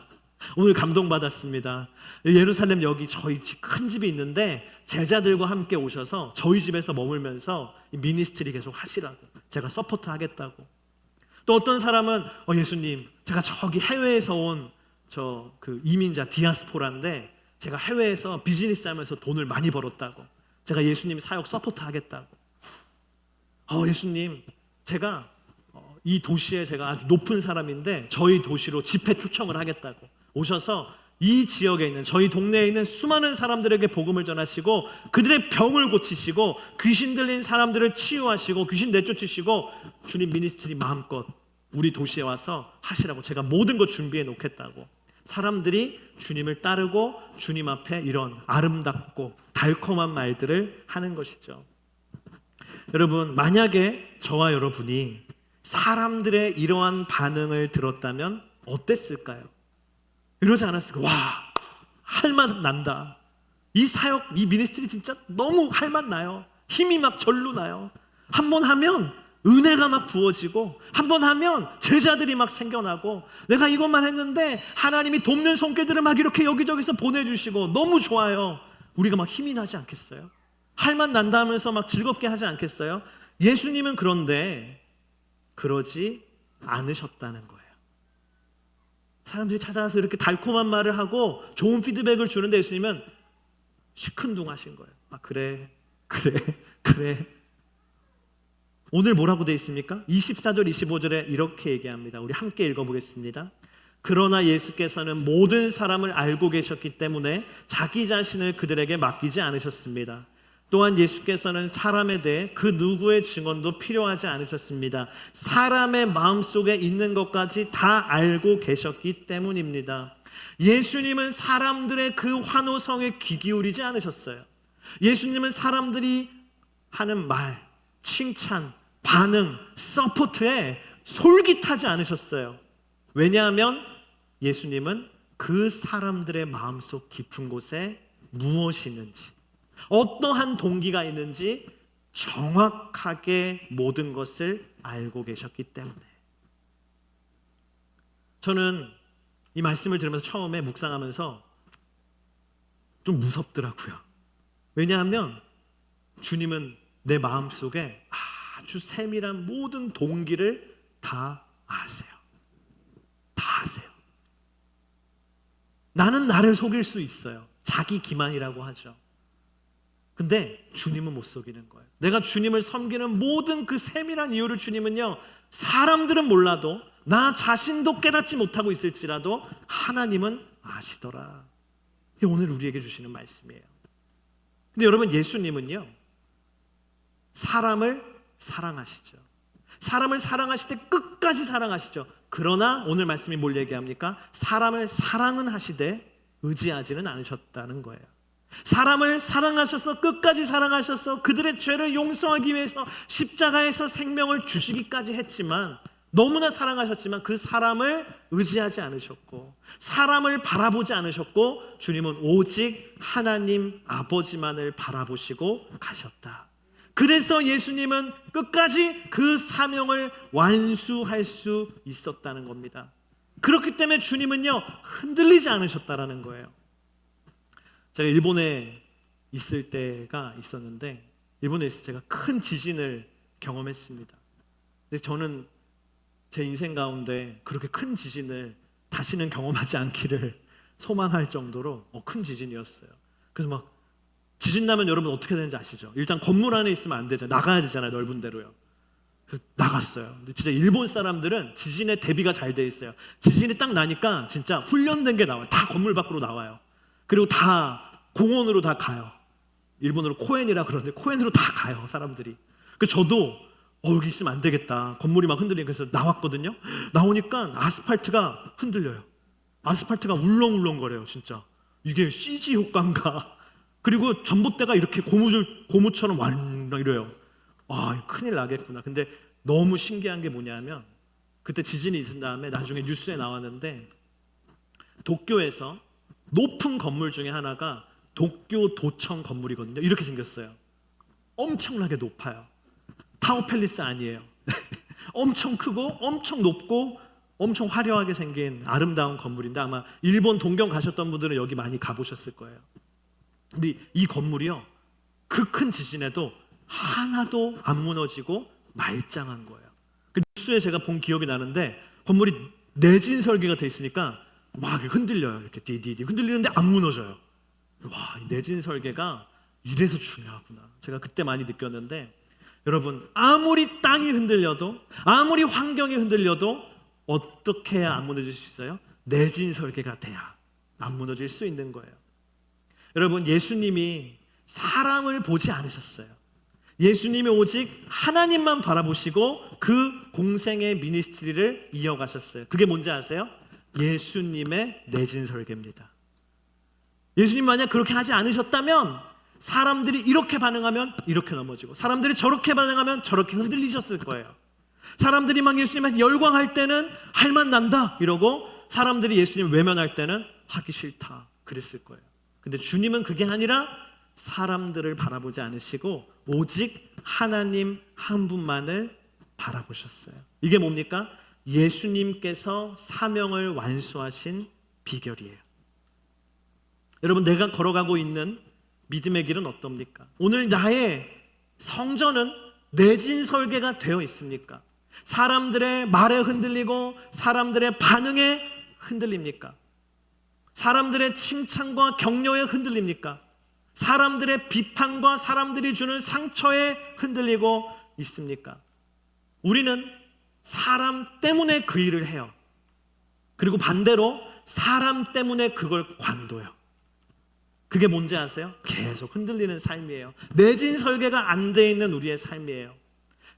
오늘 감동받았습니다. 예루살렘 여기 저희 큰 집이 있는데 제자들과 함께 오셔서 저희 집에서 머물면서 미니스트리 계속 하시라고, 제가 서포트 하겠다고. 또 어떤 사람은 예수님 제가 저기 해외에서 온 저 그 이민자 디아스포라인데 제가 해외에서 비즈니스 하면서 돈을 많이 벌었다고, 제가 예수님 사역 서포트 하겠다고. 예수님 제가 이 도시에 제가 아주 높은 사람인데 저희 도시로 집회 초청을 하겠다고 오셔서 이 지역에 있는 저희 동네에 있는 수많은 사람들에게 복음을 전하시고 그들의 병을 고치시고 귀신 들린 사람들을 치유하시고 귀신 내쫓으시고 주님 미니스트리 마음껏 우리 도시에 와서 하시라고 제가 모든 거 준비해 놓겠다고. 사람들이 주님을 따르고 주님 앞에 이런 아름답고 달콤한 말들을 하는 것이죠. 여러분, 만약에 저와 여러분이 사람들의 이러한 반응을 들었다면 어땠을까요? 이러지 않았을까요? 와, 할맛 난다. 이 사역, 이 미니스트리 진짜 너무 할맛 나요. 힘이 막 절로 나요. 한번 하면 은혜가 막 부어지고 한번 하면 제자들이 막 생겨나고 내가 이것만 했는데 하나님이 돕는 손길들을 막 이렇게 여기저기서 보내주시고 너무 좋아요. 우리가 막 힘이 나지 않겠어요? 할맛 난다 하면서 막 즐겁게 하지 않겠어요? 예수님은 그런데 그러지 않으셨다는 거예요. 사람들이 찾아와서 이렇게 달콤한 말을 하고 좋은 피드백을 주는데 예수님은 시큰둥하신 거예요. 그래. 오늘 뭐라고 되어 있습니까? 24절 25절에 이렇게 얘기합니다. 우리 함께 읽어보겠습니다. 그러나 예수께서는 모든 사람을 알고 계셨기 때문에 자기 자신을 그들에게 맡기지 않으셨습니다. 또한 예수께서는 사람에 대해 그 누구의 증언도 필요하지 않으셨습니다. 사람의 마음속에 있는 것까지 다 알고 계셨기 때문입니다. 예수님은 사람들의 그 환호성에 귀 기울이지 않으셨어요. 예수님은 사람들이 하는 말, 칭찬, 반응, 서포트에 솔깃하지 않으셨어요. 왜냐하면 예수님은 그 사람들의 마음속 깊은 곳에 무엇이 있는지, 어떠한 동기가 있는지 정확하게 모든 것을 알고 계셨기 때문에. 저는 이 말씀을 들으면서 처음에 묵상하면서 좀 무섭더라고요. 왜냐하면 주님은 내 마음속에 아주 세밀한 모든 동기를 다 아세요. 다 아세요. 나는 나를 속일 수 있어요. 자기 기만이라고 하죠. 근데 주님은 못 속이는 거예요. 내가 주님을 섬기는 모든 그 세밀한 이유를 주님은요, 사람들은 몰라도 나 자신도 깨닫지 못하고 있을지라도 하나님은 아시더라. 이게 오늘 우리에게 주시는 말씀이에요. 근데 여러분, 예수님은요, 사람을 사랑하시죠. 사람을 사랑하실 때 끝까지 사랑하시죠. 그러나 오늘 말씀이 뭘 얘기합니까? 사람을 사랑은 하시되 의지하지는 않으셨다는 거예요. 사람을 사랑하셔서 끝까지 사랑하셔서 그들의 죄를 용서하기 위해서 십자가에서 생명을 주시기까지 했지만, 너무나 사랑하셨지만 그 사람을 의지하지 않으셨고 사람을 바라보지 않으셨고, 주님은 오직 하나님 아버지만을 바라보시고 가셨다. 그래서 예수님은 끝까지 그 사명을 완수할 수 있었다는 겁니다. 그렇기 때문에 주님은요, 흔들리지 않으셨다라는 거예요. 제가 일본에 있을 때가 있었는데, 일본에 있을 때 제가 큰 지진을 경험했습니다. 근데 저는 제 인생 가운데 그렇게 큰 지진을 다시는 경험하지 않기를 소망할 정도로 큰 지진이었어요. 그래서 막 지진 나면 여러분 어떻게 되는지 아시죠? 일단 건물 안에 있으면 안 되잖아요. 나가야 되잖아요. 넓은 데로요. 그래서 나갔어요. 근데 진짜 일본 사람들은 지진에 대비가 잘 돼 있어요. 지진이 딱 나니까 진짜 훈련된 게 나와요. 다 건물 밖으로 나와요. 그리고 다 공원으로 다 가요. 일본어로 코엔이라 그러는데 코엔으로 다 가요, 사람들이. 그래서 저도 여기 있으면 안 되겠다. 건물이 막 흔들리니까 그래서 나왔거든요. 나오니까 아스팔트가 흔들려요. 아스팔트가 울렁울렁거려요, 진짜. 이게 CG 효과인가? 그리고 전봇대가 이렇게 고무처럼 완랑 이래요. 아, 큰일 나겠구나. 근데 너무 신기한 게 뭐냐면, 그때 지진이 있은 다음에 나중에 뉴스에 나왔는데, 도쿄에서 높은 건물 중에 하나가 도쿄 도청 건물이거든요. 이렇게 생겼어요. 엄청나게 높아요. 타워 팰리스 아니에요. 엄청 크고 엄청 높고 엄청 화려하게 생긴 아름다운 건물인데, 아마 일본 동경 가셨던 분들은 여기 많이 가보셨을 거예요. 근데 이 건물이요, 그 큰 지진에도 하나도 안 무너지고 말짱한 거예요. 그 뉴스에 제가 본 기억이 나는데, 건물이 내진 설계가 돼 있으니까 막 흔들려요. 이렇게 디디디 흔들리는데 안 무너져요. 와, 이 내진 설계가 이래서 중요하구나. 제가 그때 많이 느꼈는데, 여러분, 아무리 땅이 흔들려도, 아무리 환경이 흔들려도 어떻게 해야 안 무너질 수 있어요? 내진 설계가 돼야 안 무너질 수 있는 거예요. 여러분, 예수님이 사람을 보지 않으셨어요. 예수님이 오직 하나님만 바라보시고 그 공생의 미니스트리를 이어가셨어요. 그게 뭔지 아세요? 예수님의 내진 설계입니다. 예수님 만약 그렇게 하지 않으셨다면 사람들이 이렇게 반응하면 이렇게 넘어지고, 사람들이 저렇게 반응하면 저렇게 흔들리셨을 거예요. 사람들이 막 예수님한테 열광할 때는 할만 난다 이러고, 사람들이 예수님 외면할 때는 하기 싫다 그랬을 거예요. 근데 주님은 그게 아니라 사람들을 바라보지 않으시고 오직 하나님 한 분만을 바라보셨어요. 이게 뭡니까? 예수님께서 사명을 완수하신 비결이에요. 여러분, 내가 걸어가고 있는 믿음의 길은 어떻습니까? 오늘 나의 성전은 내진 설계가 되어 있습니까? 사람들의 말에 흔들리고 사람들의 반응에 흔들립니까? 사람들의 칭찬과 격려에 흔들립니까? 사람들의 비판과 사람들이 주는 상처에 흔들리고 있습니까? 우리는 사람 때문에 그 일을 해요. 그리고 반대로 사람 때문에 그걸 관둬요. 그게 뭔지 아세요? 계속 흔들리는 삶이에요. 내진 설계가 안 돼 있는 우리의 삶이에요.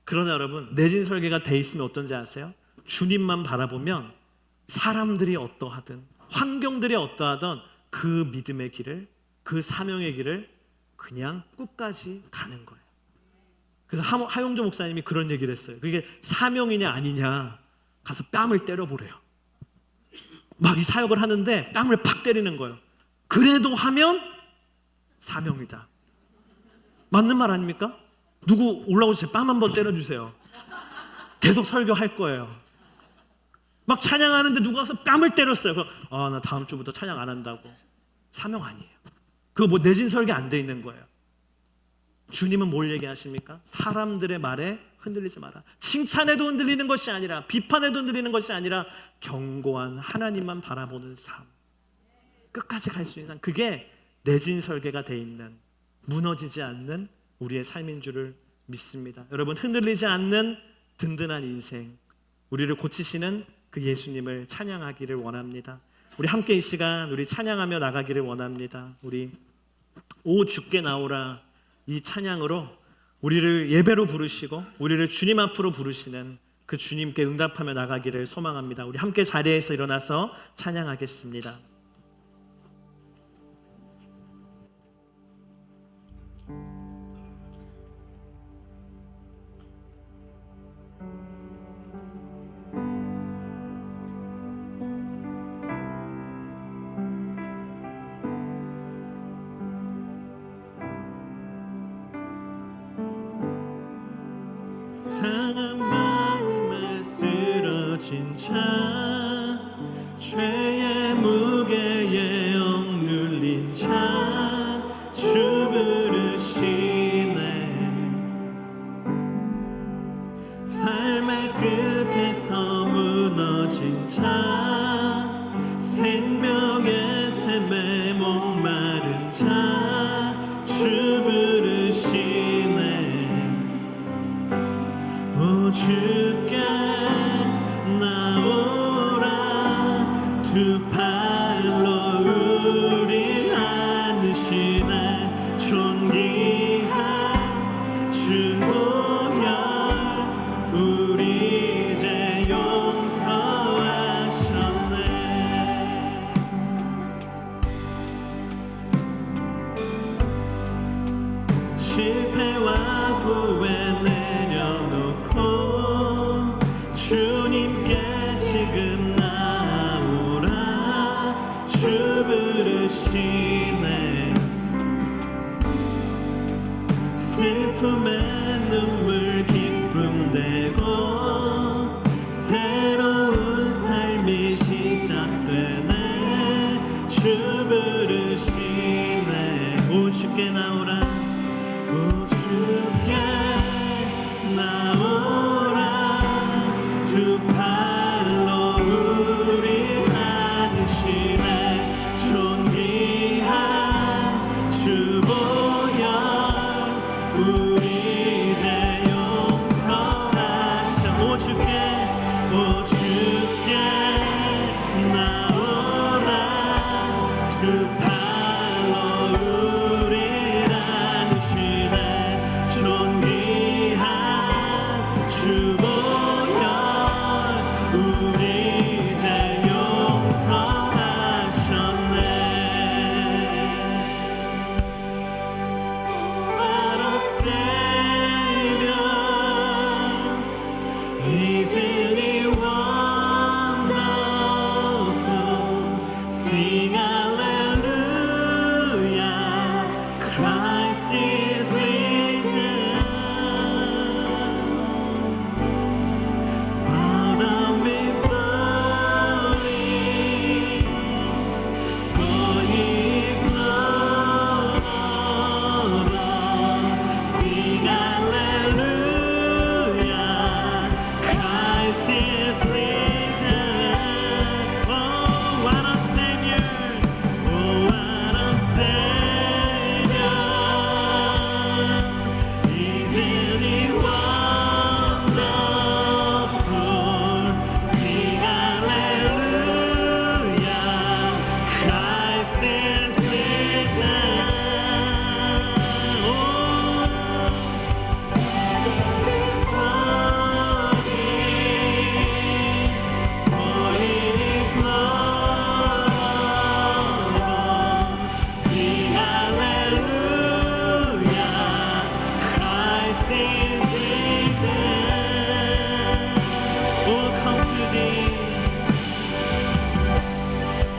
그러나 여러분, 내진 설계가 돼 있으면 어떤지 아세요? 주님만 바라보면 사람들이 어떠하든 환경들이 어떠하든 그 믿음의 길을, 그 사명의 길을 그냥 끝까지 가는 거예요. 그래서 하용조 목사님이 그런 얘기를 했어요. 그게 사명이냐 아니냐 가서 뺨을 때려보래요. 막 이 사역을 하는데 뺨을 팍 때리는 거예요. 그래도 하면 사명이다. 맞는 말 아닙니까? 누구 올라오셔서 제 뺨 한번 때려주세요. 계속 설교할 거예요. 막 찬양하는데 누가 와서 뺨을 때렸어요. 나 다음 주부터 찬양 안 한다고. 사명 아니에요. 그거 뭐 내진 설계 안 돼 있는 거예요. 주님은 뭘 얘기하십니까? 사람들의 말에 흔들리지 마라. 칭찬에도 흔들리는 것이 아니라, 비판에도 흔들리는 것이 아니라 경고한 하나님만 바라보는 삶. 끝까지 갈 수 있는 삶, 그게 내진 설계가 돼 있는, 무너지지 않는 우리의 삶인 줄을 믿습니다. 여러분, 흔들리지 않는 든든한 인생, 우리를 고치시는 그 예수님을 찬양하기를 원합니다. 우리 함께 이 시간 우리 찬양하며 나가기를 원합니다. 우리 오 주께 나오라, 이 찬양으로 우리를 예배로 부르시고 우리를 주님 앞으로 부르시는 그 주님께 응답하며 나가기를 소망합니다. 우리 함께 자리에서 일어나서 찬양하겠습니다. 상한 마음에 쓰러진 자, 죄의 무게에 억눌린 자, 주 부르시네. 삶의 끝에서 무너진 자, 생명의 샘에 목마른 자, 주 부르시네. 오 주께 나오라, 두 팔로 우릴 안으시네. 존귀한 주 보혈 우리 이제 용서하셨네. 실패와 후회 내려놓고 주님께 지금 나오라, 주 부르시네. 슬픔에 눈물 기쁨 되고 새로운 삶이 시작되네. 주 부르시네. 오 주께 나오라, 오 주께 나오라, 두 팔로 우릴 안으시네. 존귀한 주 보혈 우리 이제 용서하시네. 오 주께 나오라, 두 팔로 우릴 안으시네. 존귀한 주 보혈 우리 이제 용서하셨네. What a Savior, isn't He wonderful? Sing hallelujah, Christ is risen. Bow down before Him, for He is Lord. Sing hallelujah, Christ is risen. Oh, what a Savior! Oh, what a Savior! Isn't He wonderful? Sing hallelujah, Christ is risen. Oh, before Him, for He is Lord. Sing hallelujah, Christ is risen. Oh, come to Thee.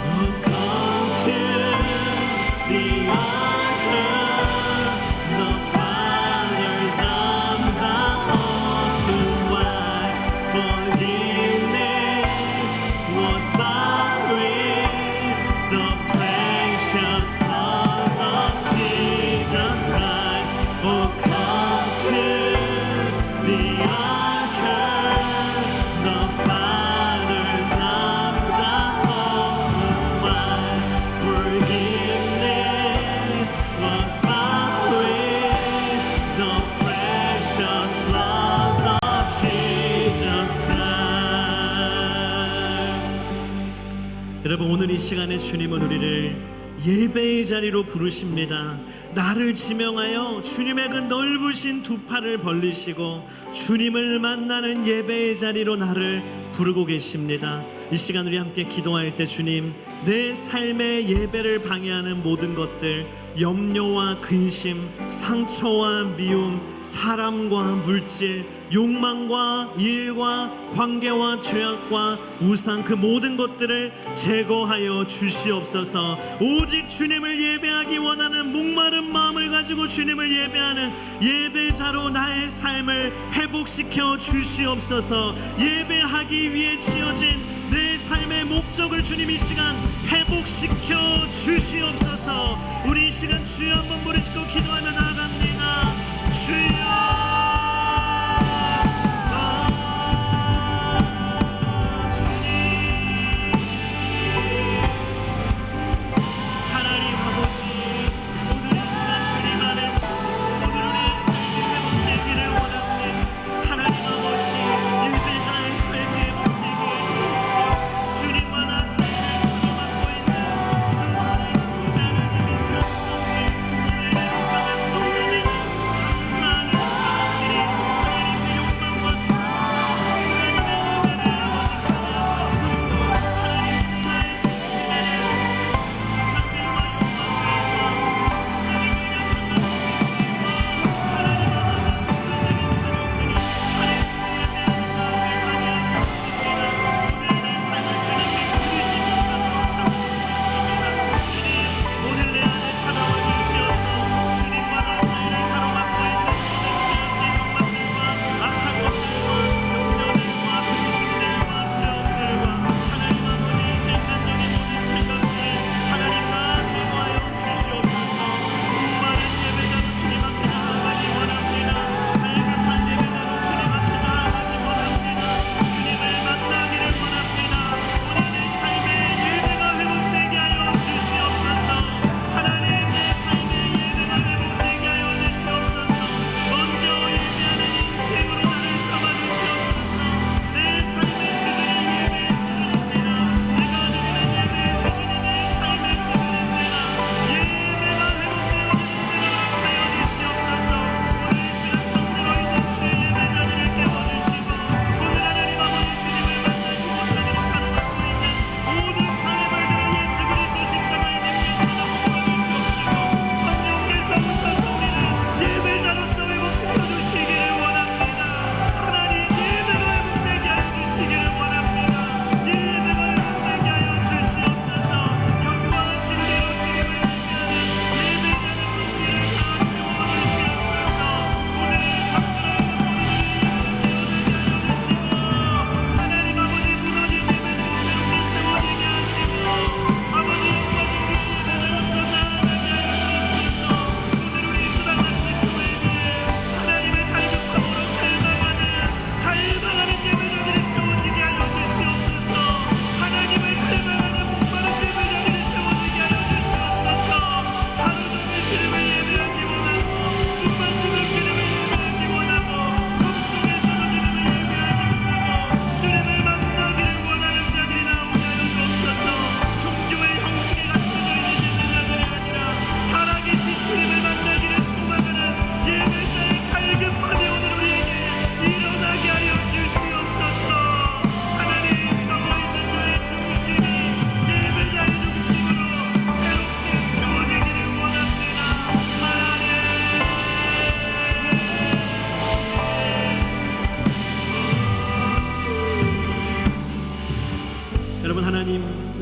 Oh, come to the altar. The Father's arms are open wide. Forgiveness was bought with the precious blood of Jesus Christ. Oh, come to the altar. The Father's arms are open wide. 여러분, 오늘 이 시간에 주님은 우리를 예배의 자리로 부르십니다. 나를 지명하여 주님의 그 넓으신 두 팔을 벌리시고 주님을 만나는 예배의 자리로 나를 부르고 계십니다. 이 시간 우리 함께 기도할 때, 주님, 내 삶의 예배를 방해하는 모든 것들, 염려와 근심, 상처와 미움, 사람과 물질, 욕망과 일과 관계와 죄악과 우상, 그 모든 것들을 제거하여 주시옵소서. 오직 주님을 예배하기 원하는 목마른 마음을 가지고 주님을 예배하는 예배자로 나의 삶을 회복시켜 주시옵소서. 예배하기 위해 지어진 내 삶의 목적을 주님 이 시간 회복시켜 주시옵소서. 우리 이 시간 주여 한번 부르시고 기도하며 나아갑니다. 주여,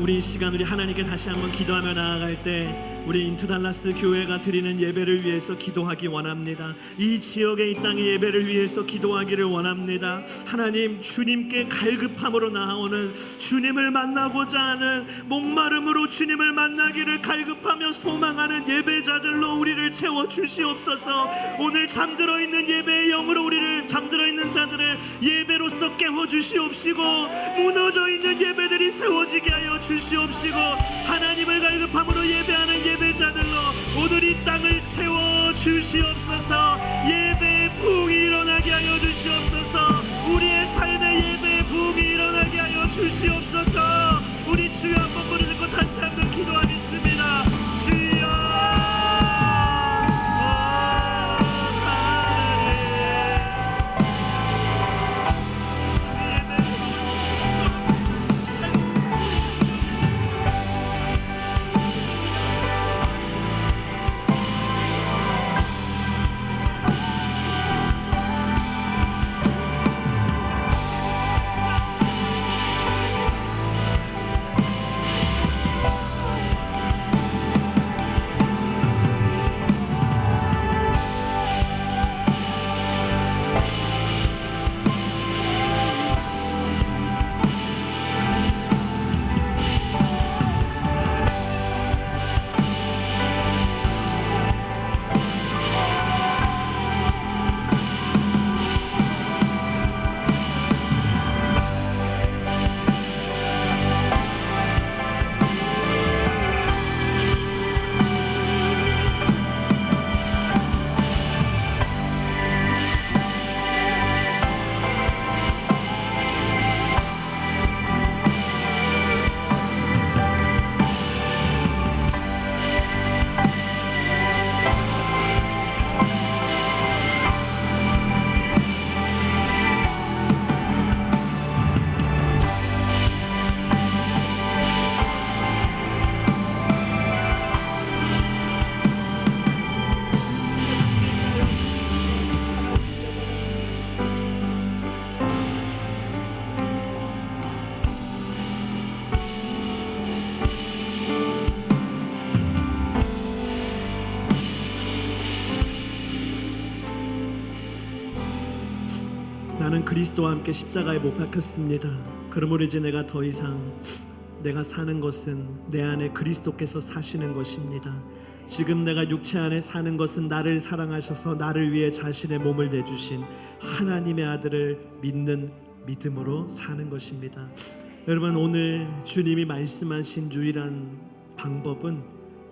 우리 이 시간 우리 하나님께 다시 한번 기도하며 나아갈 때 우리 인투달라스 교회가 드리는 예배를 위해서 기도하기 원합니다. 이 지역의 이 땅의 예배를 위해서 기도하기를 원합니다. 하나님, 주님께 갈급함으로 나아오는, 주님을 만나고자 하는 목마름으로 주님을 만나기를 갈급하며 소망하는 예배자들로 우리를 채워주시옵소서. 오늘 잠들어 있는 예배의 영으로 우리를, 잠들어 있는 자들을 예배로서 깨워주시옵시고, 무너져 있는 예배들이 세워지게 하여 주시옵시고, 하나님을 갈급함으로 예배하는 예배자들로 오늘 이 땅을 채워주시옵소서. 예배의 부흥이 일어나게 하여 주시옵소서. 우리의 삶의 예배의 부흥이 일어나게 하여 주시옵소서. 우리 주여 한번 부르는 나는 그리스도와 함께 십자가에 못 박혔습니다. 그러므로 이제 내가 더 이상 내가 사는 것은 내 안에 그리스도께서 사시는 것입니다. 지금 내가 육체 안에 사는 것은 나를 사랑하셔서 나를 위해 자신의 몸을 내주신 하나님의 아들을 믿는 믿음으로 사는 것입니다. 여러분, 오늘 주님이 말씀하신 유일한 방법은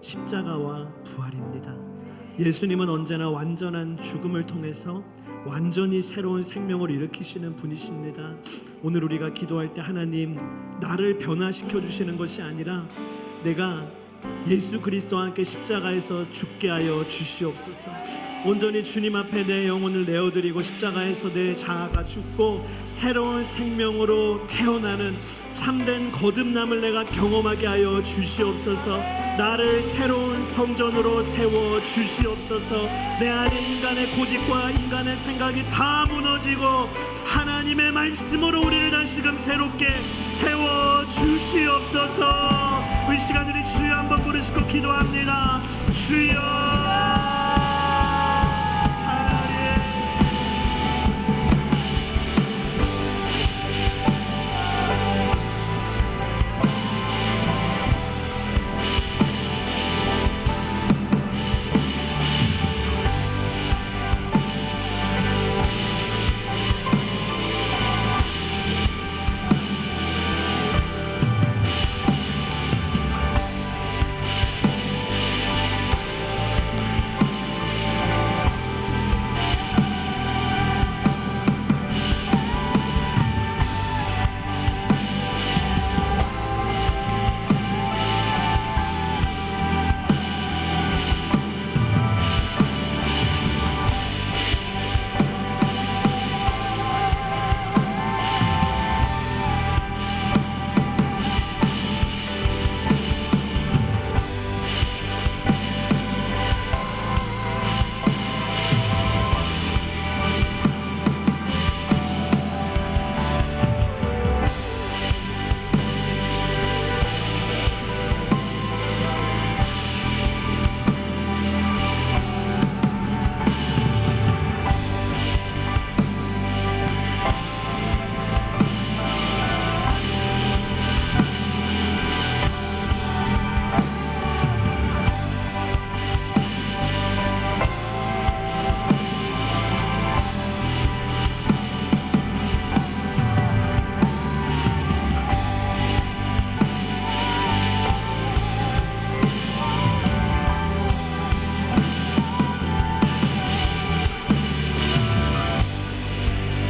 십자가와 부활입니다. 예수님은 언제나 완전한 죽음을 통해서 완전히 새로운 생명을 일으키시는 분이십니다. 오늘 우리가 기도할 때 하나님, 나를 변화시켜 주시는 것이 아니라 내가 예수 그리스도와 함께 십자가에서 죽게 하여 주시옵소서. 온전히 주님 앞에 내 영혼을 내어드리고 십자가에서 내 자아가 죽고 새로운 생명으로 태어나는 참된 거듭남을 내가 경험하게 하여 주시옵소서. 나를 새로운 성전으로 세워 주시옵소서. 내 안에 인간의 고집과 인간의 생각이 다 무너지고 하나님의 말씀으로 우리를 다시금 새롭게 세워 주시옵소서. 이 시간 우리 주여 한번 부르시고 기도합니다. 주여.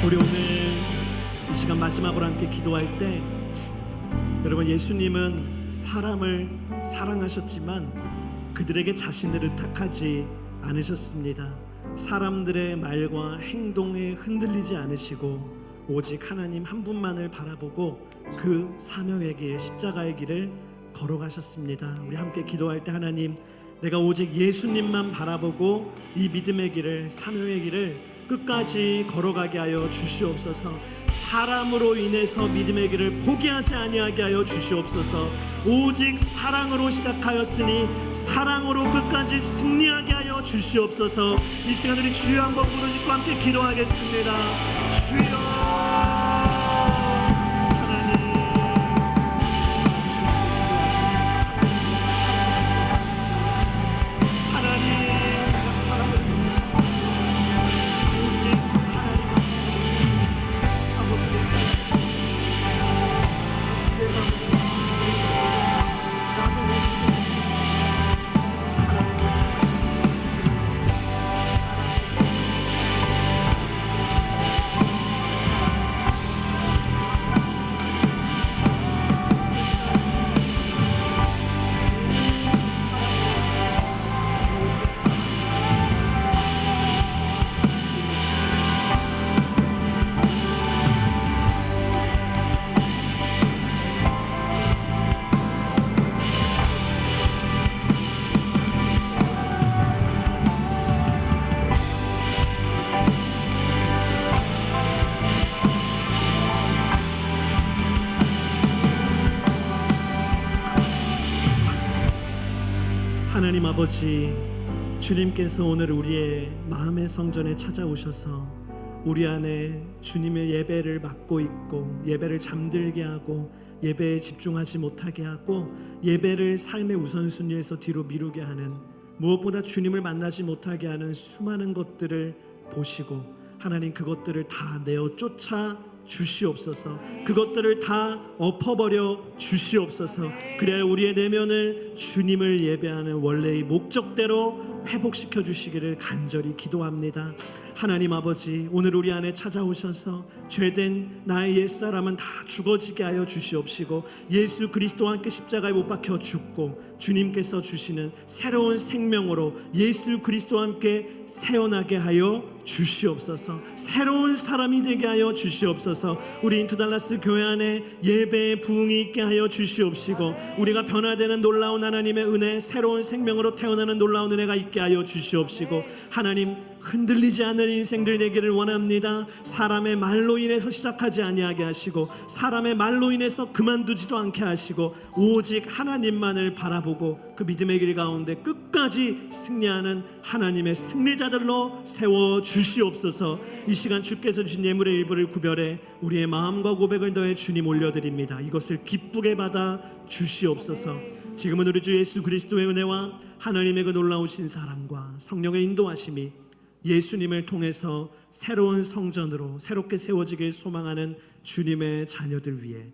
우리 오늘 이 시간 마지막으로 함께 기도할 때, 여러분, 예수님은 사람을 사랑하셨지만 그들에게 자신을 의탁하지 않으셨습니다. 사람들의 말과 행동에 흔들리지 않으시고 오직 하나님 한 분만을 바라보고 그 사명의 길, 십자가의 길을 걸어가셨습니다. 우리 함께 기도할 때, 하나님, 내가 오직 예수님만 바라보고 이 믿음의 길을, 사명의 길을 끝까지 걸어가게 하여 주시옵소서. 사람으로 인해서 믿음의 길을 포기하지 아니하게 하여 주시옵소서. 오직 사랑으로 시작하였으니 사랑으로 끝까지 승리하게 하여 주시옵소서. 이 시간 우리 주여 한번 부르짖고 함께 기도하겠습니다. 주여. 하나님 아버지, 주님께서 오늘 우리의 마음의 성전에 찾아오셔서 우리 안에 주님의 예배를 맡고 있고 예배를 잠들게 하고 예배에 집중하지 못하게 하고 예배를 삶의 우선순위에서 뒤로 미루게 하는, 무엇보다 주님을 만나지 못하게 하는 수많은 것들을 보시고 하나님 그것들을 다 내어 쫓아 주시옵소서. 그것들을 다 엎어버려 주시옵소서. 그래야 우리의 내면을 주님을 예배하는 원래의 목적대로 회복시켜 주시기를 간절히 기도합니다. 하나님 아버지, 오늘 우리 안에 찾아오셔서 죄된 나의 옛사람은 다 죽어지게 하여 주시옵시고 예수 그리스도와 함께 십자가에 못 박혀 죽고 주님께서 주시는 새로운 생명으로 예수 그리스도와 함께 태어나게 하여 주시옵소서. 새로운 사람이 되게 하여 주시옵소서. 우리 인투달라스 교회 안에 예배의 부흥이 있게 하여 주시옵시고 우리가 변화되는 놀라운 하나님의 은혜, 새로운 생명으로 태어나는 놀라운 은혜가 있게 하여 주시옵시고 하나님, 흔들리지 않는 인생들 되기를 원합니다. 사람의 말로 인해서 시작하지 아니하게 하시고 사람의 말로 인해서 그만두지도 않게 하시고 오직 하나님만을 바라보고 그 믿음의 길 가운데 끝까지 승리하는 하나님의 승리자들로 세워 주시옵소서. 이 시간 주께서 주신 예물의 일부를 구별해 우리의 마음과 고백을 더해 주님 올려드립니다. 이것을 기쁘게 받아 주시옵소서. 지금은 우리 주 예수 그리스도의 은혜와 하나님의 그 놀라우신 사랑과 성령의 인도하심이 예수님을 통해서 새로운 성전으로 새롭게 세워지길 소망하는 주님의 자녀들 위해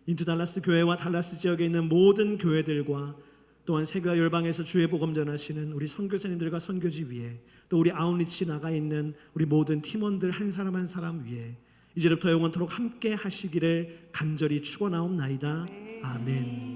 인투달라스 교회와 달라스 지역에 있는 모든 교회들과 또한 세계와 열방에서 주의 복음 전하시는 우리 선교사님들과 선교지 위에 또 우리 아웃리치 나가 있는 우리 모든 팀원들 한 사람 한 사람 위에 이제부터 영원토록 함께 하시기를 간절히 축원하옵나이다. 아멘.